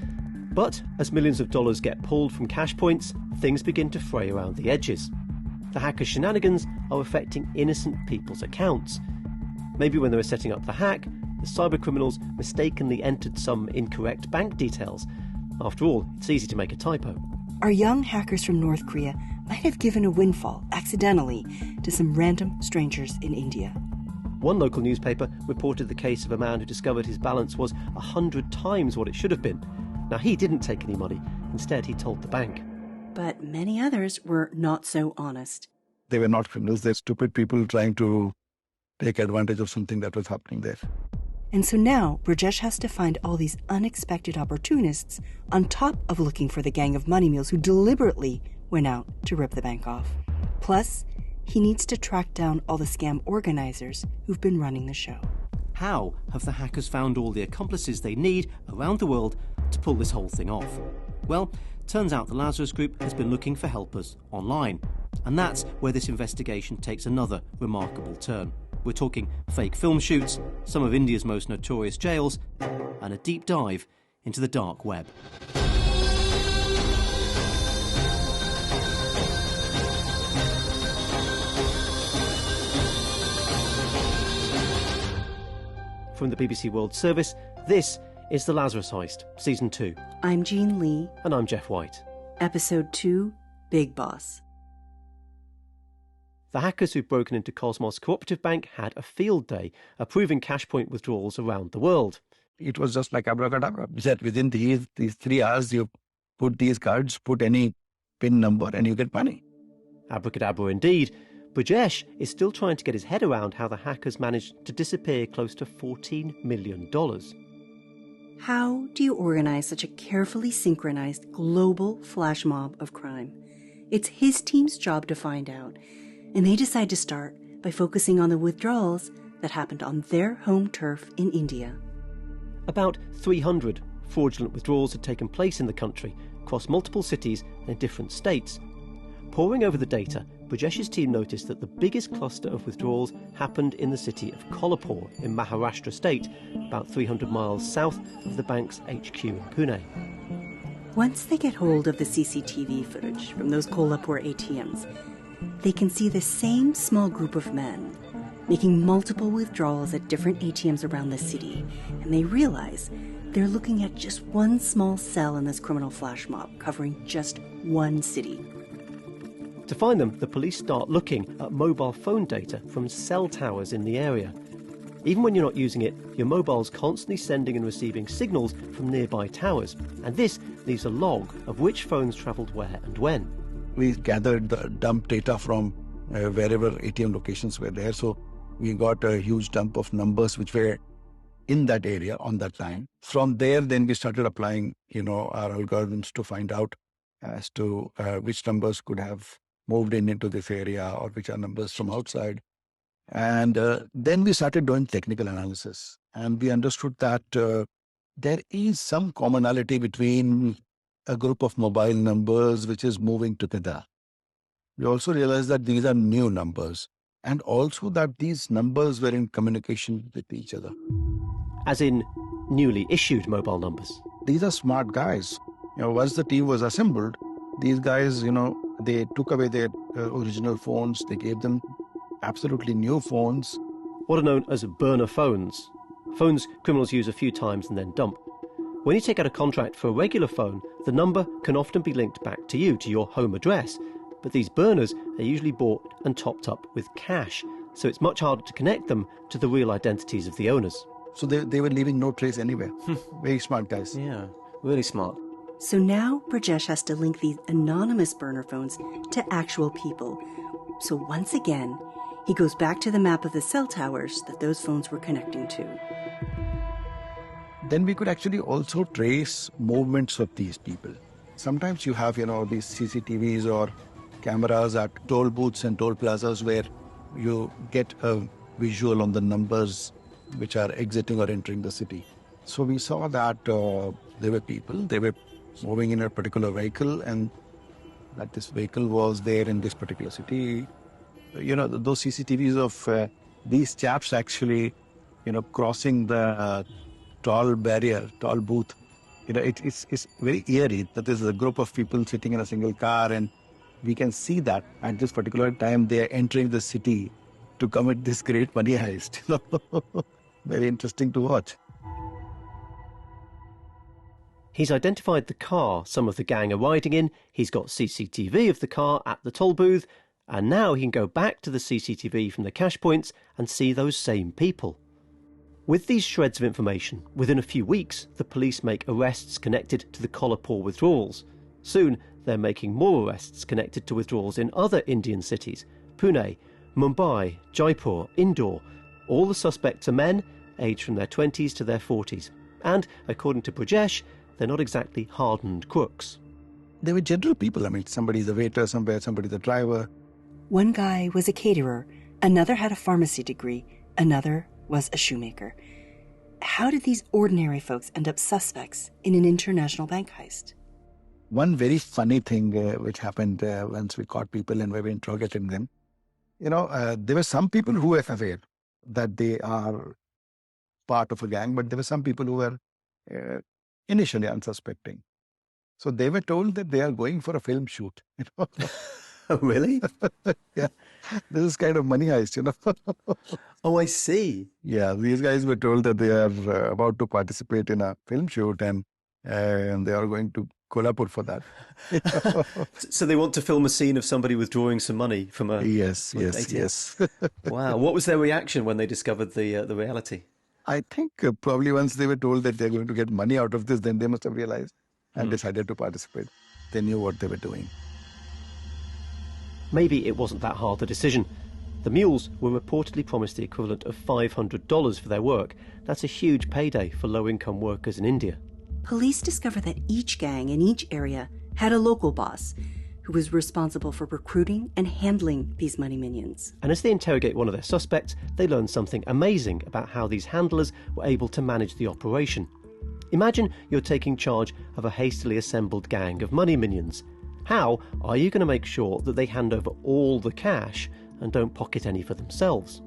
But as millions of dollars get pulled from cash points, things begin to fray around the edges. The hackers' shenanigans are affecting innocent people's accounts. Maybe when they were setting up the hack, the cybercriminals mistakenly entered some incorrect bank details. After all, it's easy to make a typo.
Our young hackers from North Korea might have given a windfall, accidentally, to some random strangers in India.
One local newspaper reported the case of a man who discovered his balance was 100 times what it should have been. Now, he didn't take any money. Instead, he told the bank.
But many others were not so honest.
They were not criminals. They're stupid people trying to take advantage of something that was happening there.
And so now, Brajesh has to find all these unexpected opportunists on top of looking for the gang of money mules who deliberately went out to rip the bank off. Plus, he needs to track down all the scam organizers who've been running the show.
How have the hackers found all the accomplices they need around the world to pull this whole thing off? Well, turns out the Lazarus Group has been looking for helpers online. And that's where this investigation takes another remarkable turn. We're talking fake film shoots, some of India's most notorious jails, and a deep dive into the dark web. From the BBC World Service, this is The Lazarus Heist, Season 2.
I'm Jean Lee.
And I'm Jeff White.
Episode 2, Big Boss.
The hackers who'd broken into Cosmos Cooperative Bank had a field day, approving CashPoint withdrawals around the world.
It was just like abracadabra. That within these 3 hours, you put these cards, put any PIN number, and you get money.
Abracadabra indeed. Brajesh is still trying to get his head around how the hackers managed to disappear close to $14 million.
How do you organize such a carefully synchronized global flash mob of crime? It's his team's job to find out, and they decide to start by focusing on the withdrawals that happened on their home turf in India.
About 300 fraudulent withdrawals had taken place in the country, across multiple cities and in different states. Poring over the data, Brajesh's team noticed that the biggest cluster of withdrawals happened in the city of Kolhapur in Maharashtra state, about 300 miles south of the bank's HQ in Pune.
Once they get hold of the CCTV footage from those Kolhapur ATMs, they can see the same small group of men making multiple withdrawals at different ATMs around the city, and they realize they're looking at just one small cell in this criminal flash mob covering just one city.
To find them, the police start looking at mobile phone data from cell towers in the area. Even when you're not using it, your mobile's constantly sending and receiving signals from nearby towers, and this leaves a log of which phones travelled where and when.
We gathered the dump data from wherever ATM locations were there, so we got a huge dump of numbers which were in that area on that time. From there, then we started applying, our algorithms to find out as to which numbers could have moved into this area or which are numbers from outside. And then we started doing technical analysis, and we understood that there is some commonality between a group of mobile numbers which is moving together. We also realized that these are new numbers, and also that these numbers were in communication with each other.
As in newly issued mobile numbers?
These are smart guys. Once the team was assembled, these guys, they took away their original phones, they gave them absolutely new phones.
What are known as burner phones. Phones criminals use a few times and then dump. When you take out a contract for a regular phone, the number can often be linked back to you, to your home address. But these burners are usually bought and topped up with cash, so it's much harder to connect them to the real identities of the owners.
So they were leaving no trace anywhere. Very smart guys.
Yeah, really smart.
So now Brajesh has to link these anonymous burner phones to actual people. So once again, he goes back to the map of the cell towers that those phones were connecting to.
Then we could actually also trace movements of these people. Sometimes you have, these CCTVs or cameras at toll booths and toll plazas where you get a visual on the numbers which are exiting or entering the city. So we saw that there were people, they were moving in a particular vehicle, and that this vehicle was there in this particular city. Those CCTVs of these chaps actually, crossing the toll barrier, toll booth. It's very eerie that there's a group of people sitting in a single car, and we can see that at this particular time they are entering the city to commit this great money heist. Very interesting to watch.
He's identified the car some of the gang are riding in, he's got CCTV of the car at the toll booth, and now he can go back to the CCTV from the cash points and see those same people. With these shreds of information, within a few weeks, the police make arrests connected to the Kolhapur withdrawals. Soon, they're making more arrests connected to withdrawals in other Indian cities: Pune, Mumbai, Jaipur, Indore. All the suspects are men, aged from their 20s to their 40s. And, according to Brajesh, they're not exactly hardened crooks.
They were general people. Somebody's a waiter somewhere, somebody's a driver.
One guy was a caterer, another had a pharmacy degree, another was a shoemaker. How did these ordinary folks end up suspects in an international bank heist?
One very funny thing which happened once we caught people and we were interrogating them, there were some people who were aware that they are part of a gang, but there were some people who were initially unsuspecting. So they were told that they are going for a film shoot.
Oh, really?
Yeah. This is kind of money heist,
Oh, I see.
Yeah, these guys were told that they are about to participate in a film shoot, and they are going to Kolhapur for that.
So they want to film a scene of somebody withdrawing some money from a...
Yes.
Wow. What was their reaction when they discovered the reality?
I think probably once they were told that they're going to get money out of this, then they must have realized and decided to participate. They knew what they were doing.
Maybe it wasn't that hard a decision. The mules were reportedly promised the equivalent of $500 for their work. That's a huge payday for low-income workers in India.
Police discovered that each gang in each area had a local boss who was responsible for recruiting and handling these money minions.
And as they interrogate one of their suspects, they learn something amazing about how these handlers were able to manage the operation. Imagine you're taking charge of a hastily assembled gang of money minions. How are you going to make sure that they hand over all the cash and don't pocket any for themselves?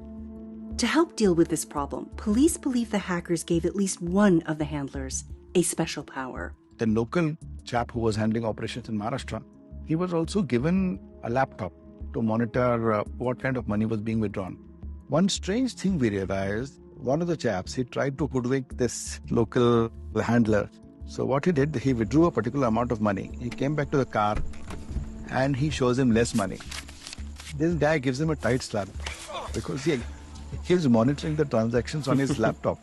To help deal with this problem, police believe the hackers gave at least one of the handlers a special power.
The local chap who was handling operations in Maharashtra, he was also given a laptop to monitor what kind of money was being withdrawn. One strange thing we realized, one of the chaps, he tried to hoodwink this local handler. So what he did, he withdrew a particular amount of money. He came back to the car and he shows him less money. This guy gives him a tight slap because he's monitoring the transactions on his laptop.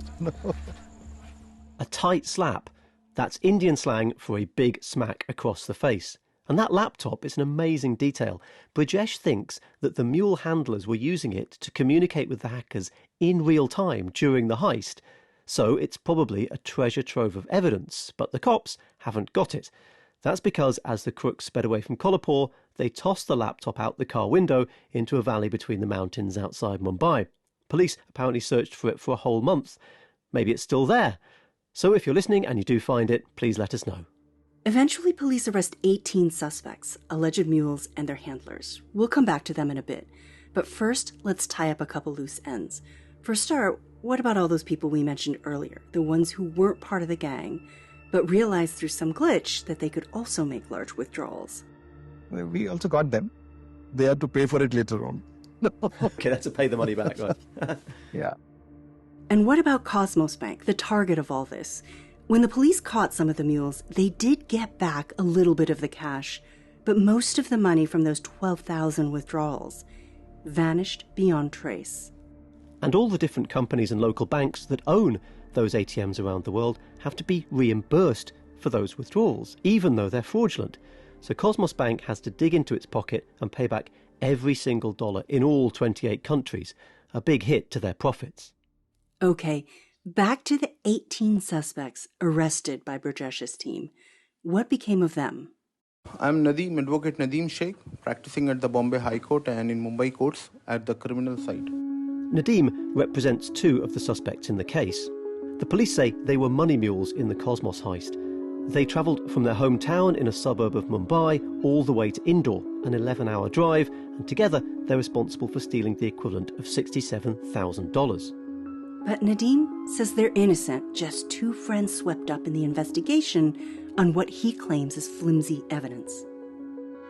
A tight slap? That's Indian slang for a big smack across the face. And that laptop is an amazing detail. Brajesh thinks that the mule handlers were using it to communicate with the hackers in real time during the heist. So it's probably a treasure trove of evidence, but the cops haven't got it. That's because as the crooks sped away from Kolhapur, they tossed the laptop out the car window into a valley between the mountains outside Mumbai. Police apparently searched for it for a whole month. Maybe it's still there. So if you're listening and you do find it, please let us know.
Eventually, police arrest 18 suspects, alleged mules and their handlers. We'll come back to them in a bit. But first, let's tie up a couple loose ends. For a start, what about all those people we mentioned earlier, the ones who weren't part of the gang, but realized through some glitch that they could also make large withdrawals?
We also got them. They had to pay for it later on.
Okay, that's to pay the money back, right?
Yeah.
And what about Cosmos Bank, the target of all this? When the police caught some of the mules, they did get back a little bit of the cash, but most of the money from those 12,000 withdrawals vanished beyond trace.
And all the different companies and local banks that own those ATMs around the world have to be reimbursed for those withdrawals, even though they're fraudulent. So Cosmos Bank has to dig into its pocket and pay back every single dollar in all 28 countries, a big hit to their profits.
Okay, back to the 18 suspects arrested by Brajesh's team. What became of them?
I'm Nadeem, Advocate Nadeem Sheikh, practicing at the Bombay High Court and in Mumbai courts at the criminal side.
Nadeem represents two of the suspects in the case. The police say they were money mules in the Cosmos heist. They travelled from their hometown in a suburb of Mumbai all the way to Indore, an 11-hour drive, and together they're responsible for stealing the equivalent of $67,000.
But Nadeem says they're innocent, just two friends swept up in the investigation on what he claims is flimsy evidence.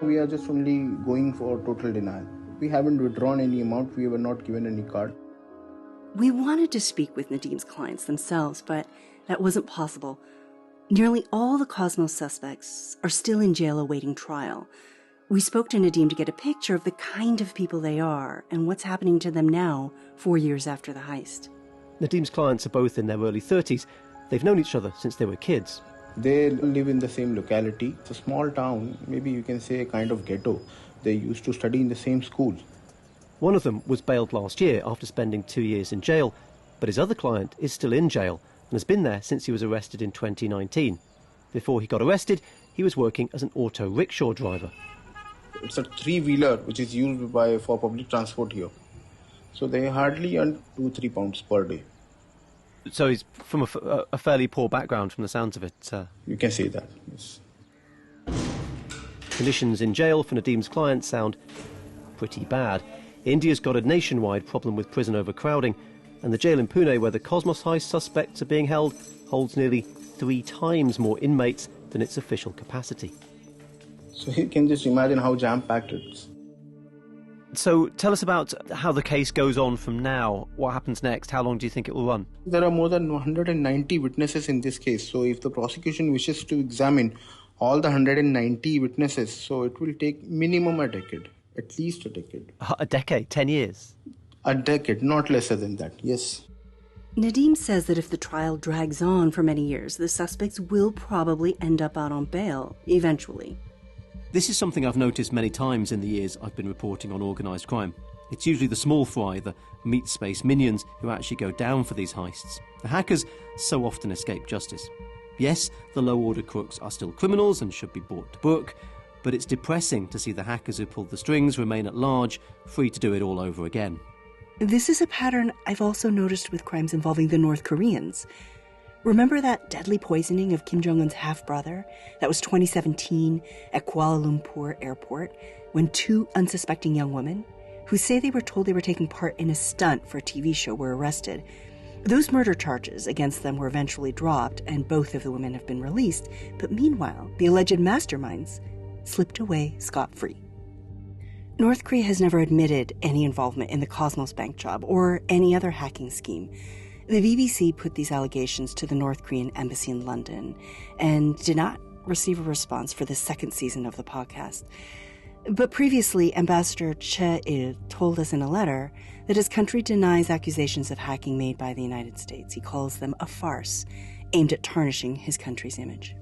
We are just only going for total denial. We haven't withdrawn any amount, we were not given any card.
We wanted to speak with Nadeem's clients themselves, but that wasn't possible. Nearly all the Cosmos suspects are still in jail awaiting trial. We spoke to Nadeem to get a picture of the kind of people they are and what's happening to them now, 4 years after the heist.
Nadeem's clients are both in their early 30s. They've known each other since they were kids.
They live in the same locality. It's a small town, maybe you can say a kind of ghetto. They used to study in the same school.
One of them was bailed last year after spending 2 years in jail, but his other client is still in jail and has been there since he was arrested in 2019. Before he got arrested, he was working as an auto rickshaw driver.
It's a three-wheeler which is used for public transport here. So they hardly earn 2-3 pounds per day.
So he's from a fairly poor background from the sounds of it.
You can say that, yes.
Conditions in jail for Nadeem's clients sound pretty bad. India's got a nationwide problem with prison overcrowding, and the jail in Pune where the Cosmos heist suspects are being held holds nearly 3 times more inmates than its official capacity.
So you can just imagine how jam-packed it is.
So tell us about how the case goes on from now. What happens next? How long do you think it will run?
There are more than 190 witnesses in this case. So if the prosecution wishes to examine all the 190 witnesses, so it will take minimum a decade, at least a decade.
A decade? 10 years?
A decade, not lesser than that, yes.
Nadeem says that if the trial drags on for many years, the suspects will probably end up out on bail, eventually.
This is something I've noticed many times in the years I've been reporting on organised crime. It's usually the small fry, the meat space minions, who actually go down for these heists. The hackers so often escape justice. Yes, the low-order crooks are still criminals and should be brought to book, but it's depressing to see the hackers who pulled the strings remain at large, free to do it all over again.
This is a pattern I've also noticed with crimes involving the North Koreans. Remember that deadly poisoning of Kim Jong-un's half-brother? That was 2017 at Kuala Lumpur airport, when 2 unsuspecting young women, who say they were told they were taking part in a stunt for a TV show, were arrested. Those murder charges against them were eventually dropped, and both of the women have been released, but meanwhile, the alleged masterminds slipped away scot-free. North Korea has never admitted any involvement in the Cosmos Bank job or any other hacking scheme. The BBC put these allegations to the North Korean embassy in London and did not receive a response for the second season of the podcast. But previously, Ambassador Che Il told us in a letter that his country denies accusations of hacking made by the United States. He calls them a farce aimed at tarnishing his country's image.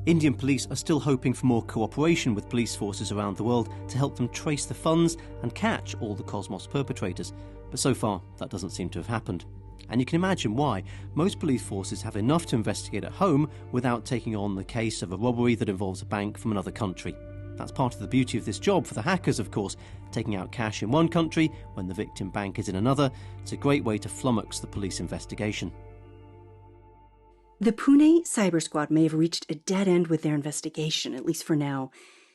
Indian police are still hoping for more cooperation with police forces around the world to help them trace the funds and catch all the Cosmos perpetrators. But so far, that doesn't seem to have happened. And you can imagine why. Most police forces have enough to investigate at home without taking on the case of a robbery that involves a bank from another country. That's part of the beauty of this job for the hackers, of course. Taking out cash in one country when the victim bank is in another, it's a great way to flummox the police investigation.
The Pune Cyber Squad may have reached a dead end with their investigation, at least for now.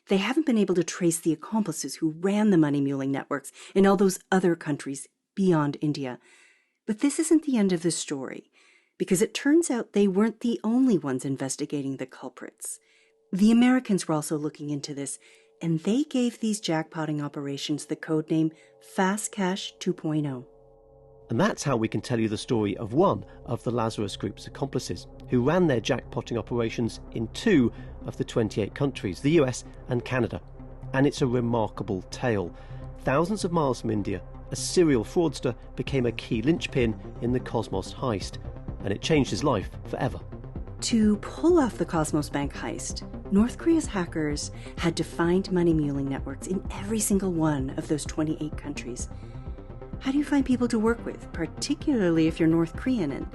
They haven't been able to trace the accomplices who ran the money muling networks in all those other countries beyond India. But this isn't the end of the story, because it turns out they weren't the only ones investigating the culprits. The Americans were also looking into this, and they gave these jackpotting operations the codename Fast Cash 2.0.
And that's how we can tell you the story of one of the Lazarus Group's accomplices, who ran their jackpotting operations in 2 of the 28 countries, the US and Canada. And it's a remarkable tale. Thousands of miles from India, a serial fraudster became a key linchpin in the Cosmos heist, and it changed his life forever.
To pull off the Cosmos Bank heist, North Korea's hackers had to find money muling networks in every single one of those 28 countries. How do you find people to work with, particularly if you're North Korean and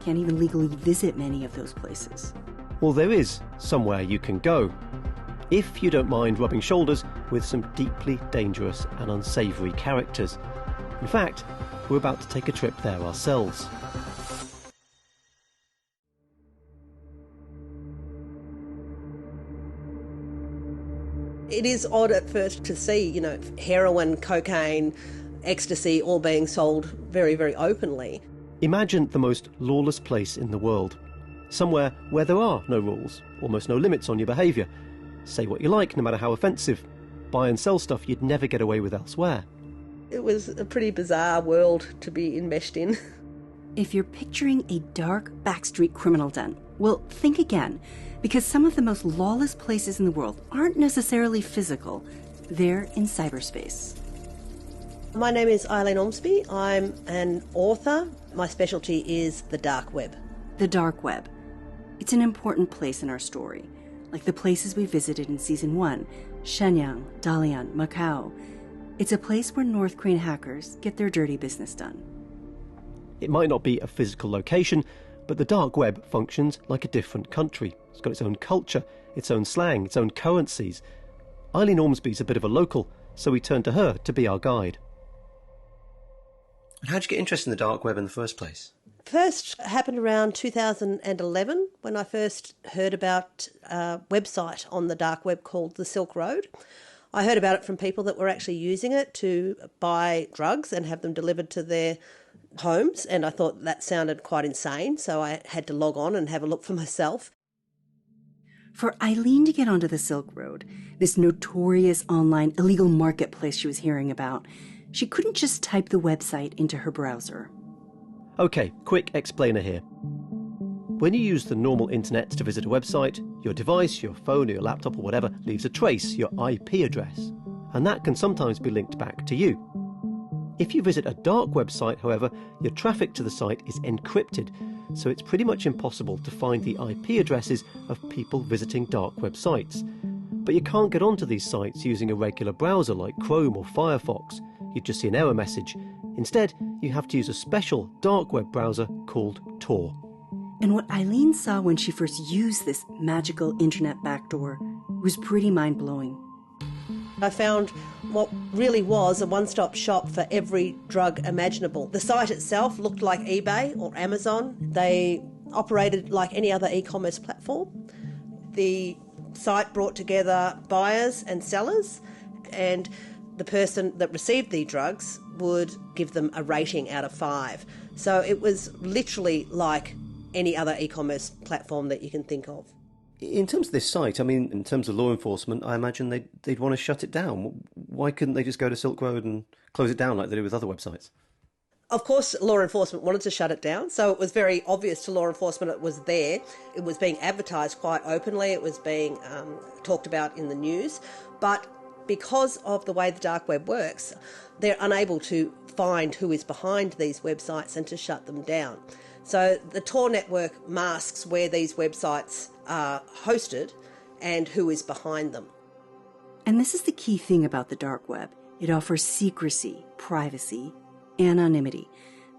can't even legally visit many of those places?
Well, there is somewhere you can go, if you don't mind rubbing shoulders with some deeply dangerous and unsavoury characters. In fact, we're about to take a trip there ourselves.
It is odd at first to see, heroin, cocaine, ecstasy all being sold very, very openly.
Imagine the most lawless place in the world. Somewhere where there are no rules, almost no limits on your behaviour. Say what you like, no matter how offensive. Buy and sell stuff you'd never get away with elsewhere.
It was a pretty bizarre world to be enmeshed in.
If you're picturing a dark backstreet criminal den, well, think again, because some of the most lawless places in the world aren't necessarily physical. They're in cyberspace.
My name is Eileen Ormsby. I'm an author. My specialty is the dark web.
The dark web. It's an important place in our story, like the places we visited in Season 1, Shenyang, Dalian, Macau. It's a place where North Korean hackers get their dirty business done.
It might not be a physical location, but the dark web functions like a different country. It's got its own culture, its own slang, its own currencies. Eileen Ormsby's a bit of a local, so we turned to her to be our guide. How did you get interested in the dark web in the first place?
First happened around 2011 when I first heard about a website on the dark web called the Silk Road. I heard about it from people that were actually using it to buy drugs and have them delivered to their homes, and I thought that sounded quite insane, so I had to log on and have a look for myself.
For Eileen to get onto the Silk Road, this notorious online illegal marketplace she was hearing about, she couldn't just type the website into her browser.
OK, quick explainer here. When you use the normal internet to visit a website, your device, your phone or your laptop or whatever, leaves a trace, your IP address, and that can sometimes be linked back to you. If you visit a dark website, however, your traffic to the site is encrypted, so it's pretty much impossible to find the IP addresses of people visiting dark websites. But you can't get onto these sites using a regular browser like Chrome or Firefox. You'd just see an error message. Instead, you have to use a special dark web browser called Tor.
And what Eileen saw when she first used this magical internet backdoor was pretty mind-blowing.
I found what really was a one-stop shop for every drug imaginable. The site itself looked like eBay or Amazon. They operated like any other e-commerce platform. The site brought together buyers and sellers, and the person that received the drugs would give them a rating out of 5. So it was literally like any other e-commerce platform that you can think of.
In terms of this site, I mean, in terms of law enforcement, I imagine they'd want to shut it down. Why couldn't they just go to Silk Road and close it down like they do with other websites?
Of course, law enforcement wanted to shut it down, so it was very obvious to law enforcement it was there. It was being advertised quite openly. It was being talked about in the news. But because of the way the dark web works, they're unable to find who is behind these websites and to shut them down. So the Tor network masks where these websites are hosted and who is behind them.
And this is the key thing about the dark web. It offers secrecy, privacy, anonymity.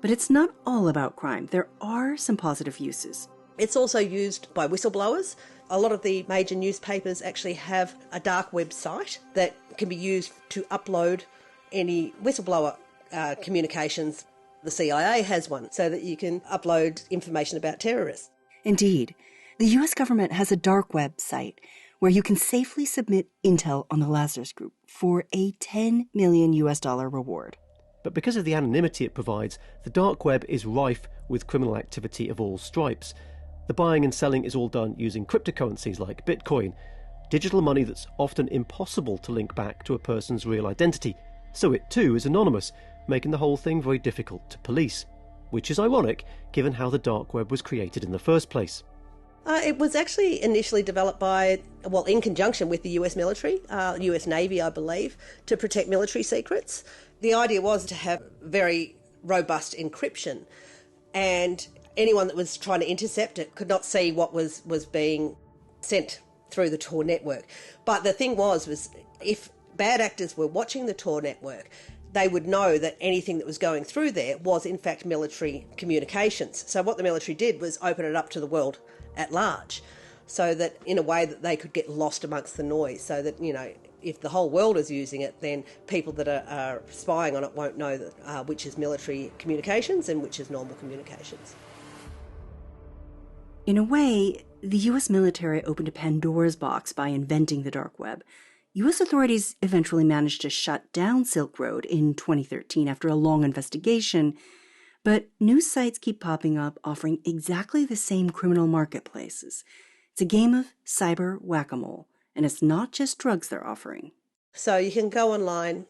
But it's not all about crime. There are some positive uses.
It's also used by whistleblowers. A lot of the major newspapers actually have a dark website that can be used to upload any whistleblower communications. The CIA has one so that you can upload information about terrorists.
Indeed. The US government has a dark web site where you can safely submit intel on the Lazarus group for a $10 million reward.
But because of the anonymity it provides, the dark web is rife with criminal activity of all stripes. The buying and selling is all done using cryptocurrencies like Bitcoin, digital money that's often impossible to link back to a person's real identity. So it too is anonymous, making the whole thing very difficult to police. Which is ironic, given how the dark web was created in the first place.
It was actually initially developed in conjunction with the US military, US Navy, I believe, to protect military secrets. The idea was to have very robust encryption, and anyone that was trying to intercept it could not see what was being sent through the Tor network. But the thing was if bad actors were watching the Tor network, they would know that anything that was going through there was in fact military communications. So what the military did was open it up to the world at large, so that in a way that they could get lost amongst the noise, so that, if the whole world is using it, then people that are spying on it won't know that, which is military communications and which is normal communications.
In a way, the US military opened a Pandora's box by inventing the dark web. US authorities eventually managed to shut down Silk Road in 2013 after a long investigation, but new sites keep popping up offering exactly the same criminal marketplaces. It's a game of cyber whack-a-mole, and it's not just drugs they're offering.
So you can go online,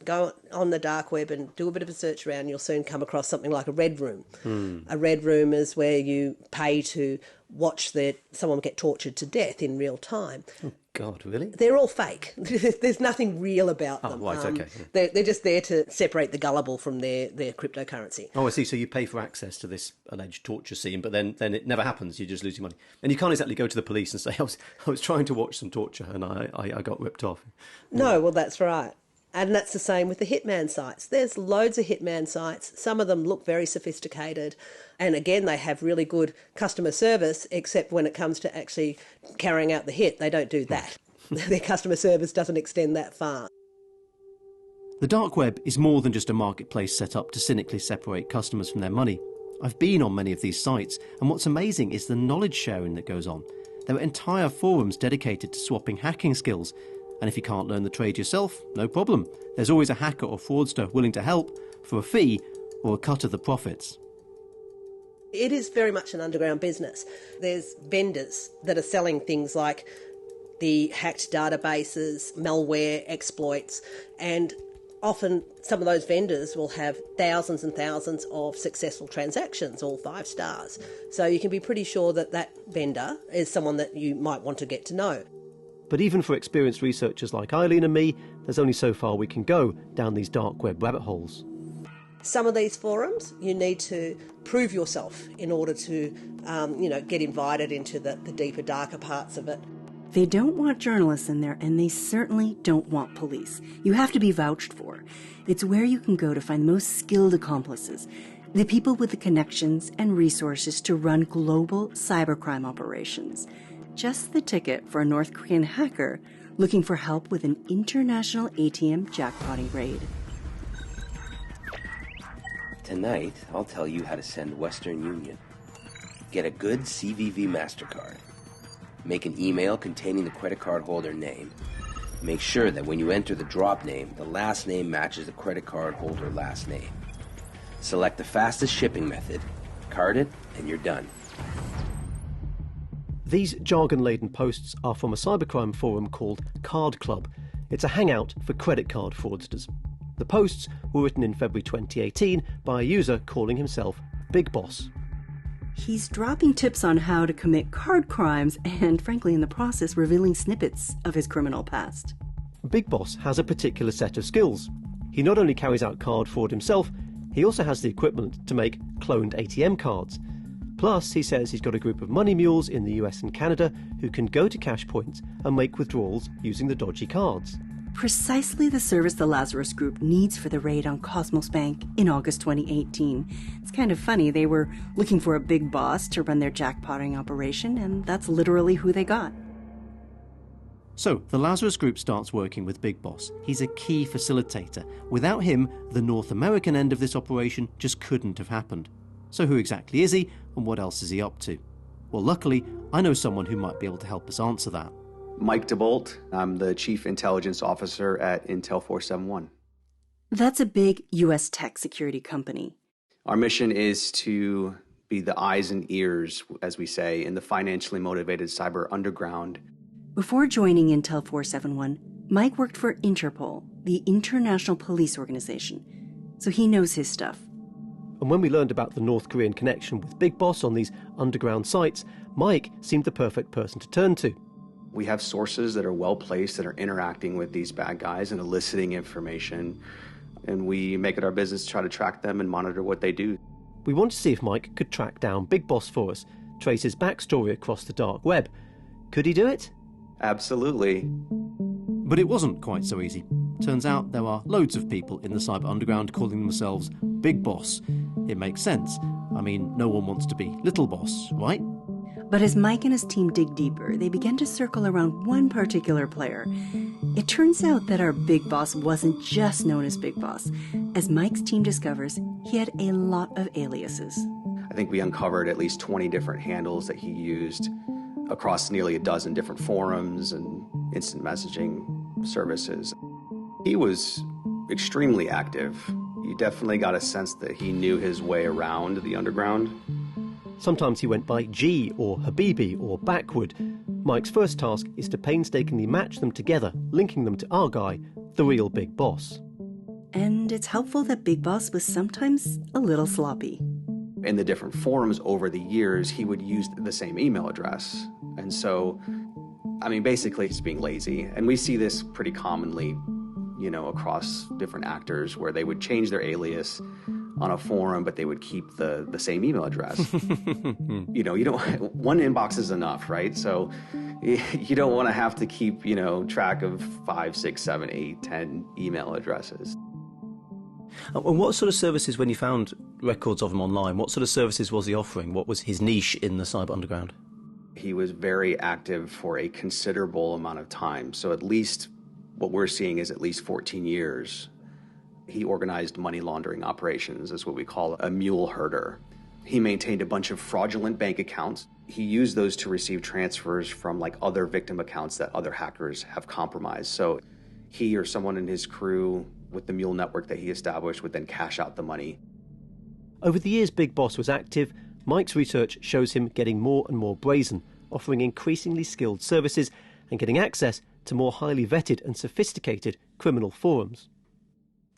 go on the dark web and do a bit of a search around. You'll soon come across something like a red room. A red room is where you pay to watch someone get tortured to death in real time.
Oh, God, really?
They're all fake. There's nothing real about them.
Oh, right, okay.
They're just there to separate the gullible from their cryptocurrency.
Oh, I see. So you pay for access to this alleged torture scene, but then it never happens. You just lose your money. And you can't exactly go to the police and say, I was trying to watch some torture and I got ripped off.
No, well, that's right. And that's the same with the hitman sites. There's loads of hitman sites. Some of them look very sophisticated. And again, they have really good customer service, except when it comes to actually carrying out the hit, they don't do that. Their customer service doesn't extend that far.
The dark web is more than just a marketplace set up to cynically separate customers from their money. I've been on many of these sites, and what's amazing is the knowledge sharing that goes on. There are entire forums dedicated to swapping hacking skills. And if you can't learn the trade yourself, no problem. There's always a hacker or fraudster willing to help for a fee or a cut of the profits.
It is very much an underground business. There's vendors that are selling things like the hacked databases, malware, exploits, and often some of those vendors will have thousands and thousands of successful transactions, all 5 stars. So you can be pretty sure that that vendor is someone that you might want to get to know.
But even for experienced researchers like Eileen and me, there's only so far we can go down these dark web rabbit holes.
Some of these forums, you need to prove yourself in order to, get invited into the deeper, darker parts of it.
They don't want journalists in there, and they certainly don't want police. You have to be vouched for. It's where you can go to find the most skilled accomplices, the people with the connections and resources to run global cybercrime operations. Just the ticket for a North Korean hacker looking for help with an international ATM jackpotting raid.
Tonight, I'll tell you how to send Western Union. Get a good CVV MasterCard. Make an email containing the credit card holder name. Make sure that when you enter the drop name, the last name matches the credit card holder last name. Select the fastest shipping method, card it, and you're done.
These jargon-laden posts are from a cybercrime forum called Card Club. It's a hangout for credit card fraudsters. The posts were written in February 2018 by a user calling himself Big Boss.
He's dropping tips on how to commit card crimes and, frankly, in the process, revealing snippets of his criminal past.
Big Boss has a particular set of skills. He not only carries out card fraud himself, he also has the equipment to make cloned ATM cards. Plus, he says he's got a group of money mules in the US and Canada who can go to cash points and make withdrawals using the dodgy cards.
Precisely the service the Lazarus Group needs for the raid on Cosmos Bank in August 2018. It's kind of funny, they were looking for a big boss to run their jackpotting operation, and that's literally who they got.
So, the Lazarus Group starts working with Big Boss. He's a key facilitator. Without him, the North American end of this operation just couldn't have happened. So who exactly is he, and what else is he up to? Well, luckily, I know someone who might be able to help us answer that.
Mike DeBolt. I'm the Chief Intelligence Officer at Intel 471.
That's a big U.S. tech security company.
Our mission is to be the eyes and ears, as we say, in the financially motivated cyber underground.
Before joining Intel 471, Mike worked for Interpol, the International Police Organization, so he knows his stuff.
And when we learned about the North Korean connection with Big Boss on these underground sites, Mike seemed the perfect person to turn to.
We have sources that are well-placed, that are interacting with these bad guys and eliciting information, and we make it our business to try to track them and monitor what they do.
We wanted to see if Mike could track down Big Boss for us, trace his backstory across the dark web. Could he do it?
Absolutely.
But it wasn't quite so easy. Turns out there are loads of people in the cyber underground calling themselves Big Boss. It makes sense. I mean, no one wants to be Little Boss, right?
But as Mike and his team dig deeper, they began to circle around one particular player. It turns out that our Big Boss wasn't just known as Big Boss. As Mike's team discovers, he had a lot of aliases.
I think we uncovered at least 20 different handles that he used across nearly a dozen different forums and instant messaging services. He was extremely active. You definitely got a sense that he knew his way around the underground.
Sometimes he went by G or Habibi or Backward. Mike's first task is to painstakingly match them together, linking them to our guy, the real Big Boss.
And it's helpful that Big Boss was sometimes a little sloppy.
In the different forums over the years, he would use the same email address. And so, I mean, basically he's being lazy. And we see this pretty commonly, you know, across different actors where they would change their alias on a forum, but they would keep the same email address. You know, you don't, one inbox is enough, right? So you don't want to have to keep, you know, track of 5, 6, 7, 8, 10 email addresses.
And what sort of services, when you found records of him online, what sort of services was he offering? What was his niche in the cyber underground?
He was very active for a considerable amount of time. So at least what we're seeing is at least 14 years. He organized money laundering operations, is what we call a mule herder. He maintained a bunch of fraudulent bank accounts. He used those to receive transfers from like other victim accounts that other hackers have compromised. So he or someone in his crew with the mule network that he established would then cash out the money.
Over the years Big Boss was active, Mike's research shows him getting more and more brazen, offering increasingly skilled services and getting access to more highly vetted and sophisticated criminal forums.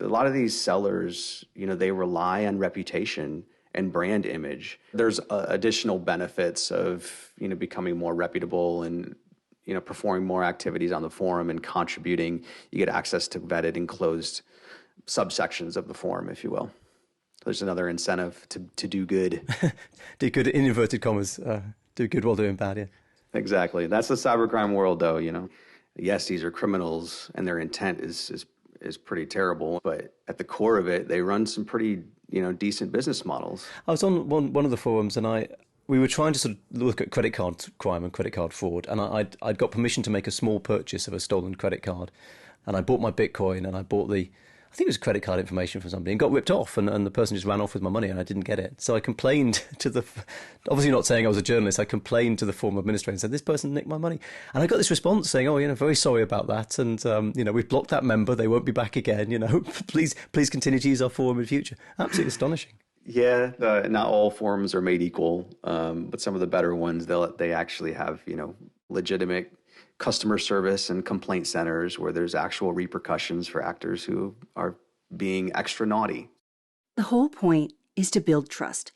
A lot of these sellers, you know, they rely on reputation and brand image. There's additional benefits of, you know, becoming more reputable and, you know, performing more activities on the forum and contributing. You get access to vetted and closed subsections of the forum, if you will. There's another incentive to do good.
Do good in inverted commas. Do good while doing bad, yeah.
Exactly. That's the cybercrime world, though, you know. Yes, these are criminals and their intent is pretty terrible, but at the core of it, they run some pretty, you know, decent business models.
I was on one of the forums and we were trying to sort of look at credit card crime and credit card fraud, and I'd got permission to make a small purchase of a stolen credit card, and I bought my Bitcoin and I bought I think it was credit card information from somebody, and got ripped off, and the person just ran off with my money and I didn't get it. So I complained to the, obviously not saying I was a journalist, I complained to the former administrator and said, this person nicked my money. And I got this response saying, oh, very sorry about that, and, we've blocked that member, they won't be back again, please continue to use our forum in the future. Absolutely astonishing.
Yeah, not all forums are made equal, but some of the better ones, they actually have, legitimate customer service and complaint centers where there's actual repercussions for actors who are being extra naughty.
The whole point is to build trust,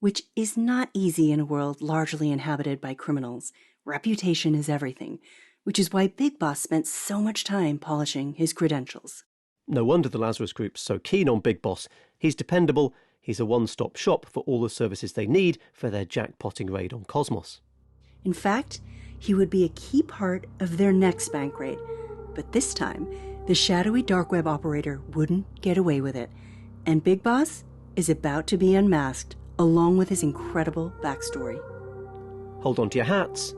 which is not easy in a world largely inhabited by criminals. Reputation is everything, which is why Big Boss spent so much time polishing his credentials.
No wonder the Lazarus Group's so keen on Big Boss. He's dependable, he's a one-stop shop for all the services they need for their jackpotting raid on Cosmos.
In fact, he would be a key part of their next bank raid. But this time, the shadowy dark web operator wouldn't get away with it. And Big Boss is about to be unmasked, along with his incredible backstory.
Hold on to your hats.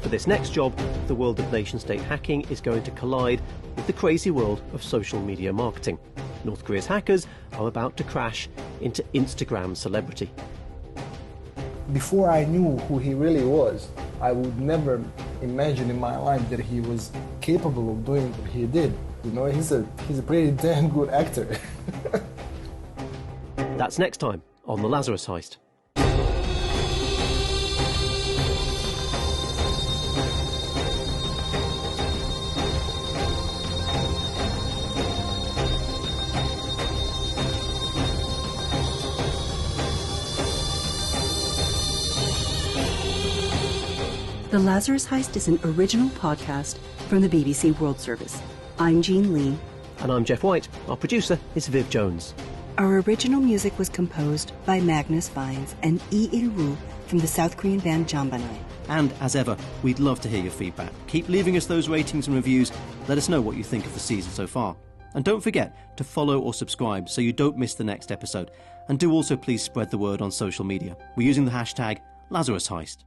For this next job, the world of nation-state hacking is going to collide with the crazy world of social media marketing. North Korea's hackers are about to crash into Instagram celebrity.
Before I knew who he really was, I would never imagine in my life that he was capable of doing what he did. He's a pretty damn good actor.
That's next time on The Lazarus Heist.
The Lazarus Heist is an original podcast from the BBC World Service. I'm Jean Lee.
And I'm Jeff White. Our producer is Viv Jones.
Our original music was composed by Magnus Vines and Lee Il-woo from the South Korean band Jambanai.
And as ever, we'd love to hear your feedback. Keep leaving us those ratings and reviews. Let us know what you think of the season so far. And don't forget to follow or subscribe so you don't miss the next episode. And do also please spread the word on social media. We're using the hashtag Lazarus Heist.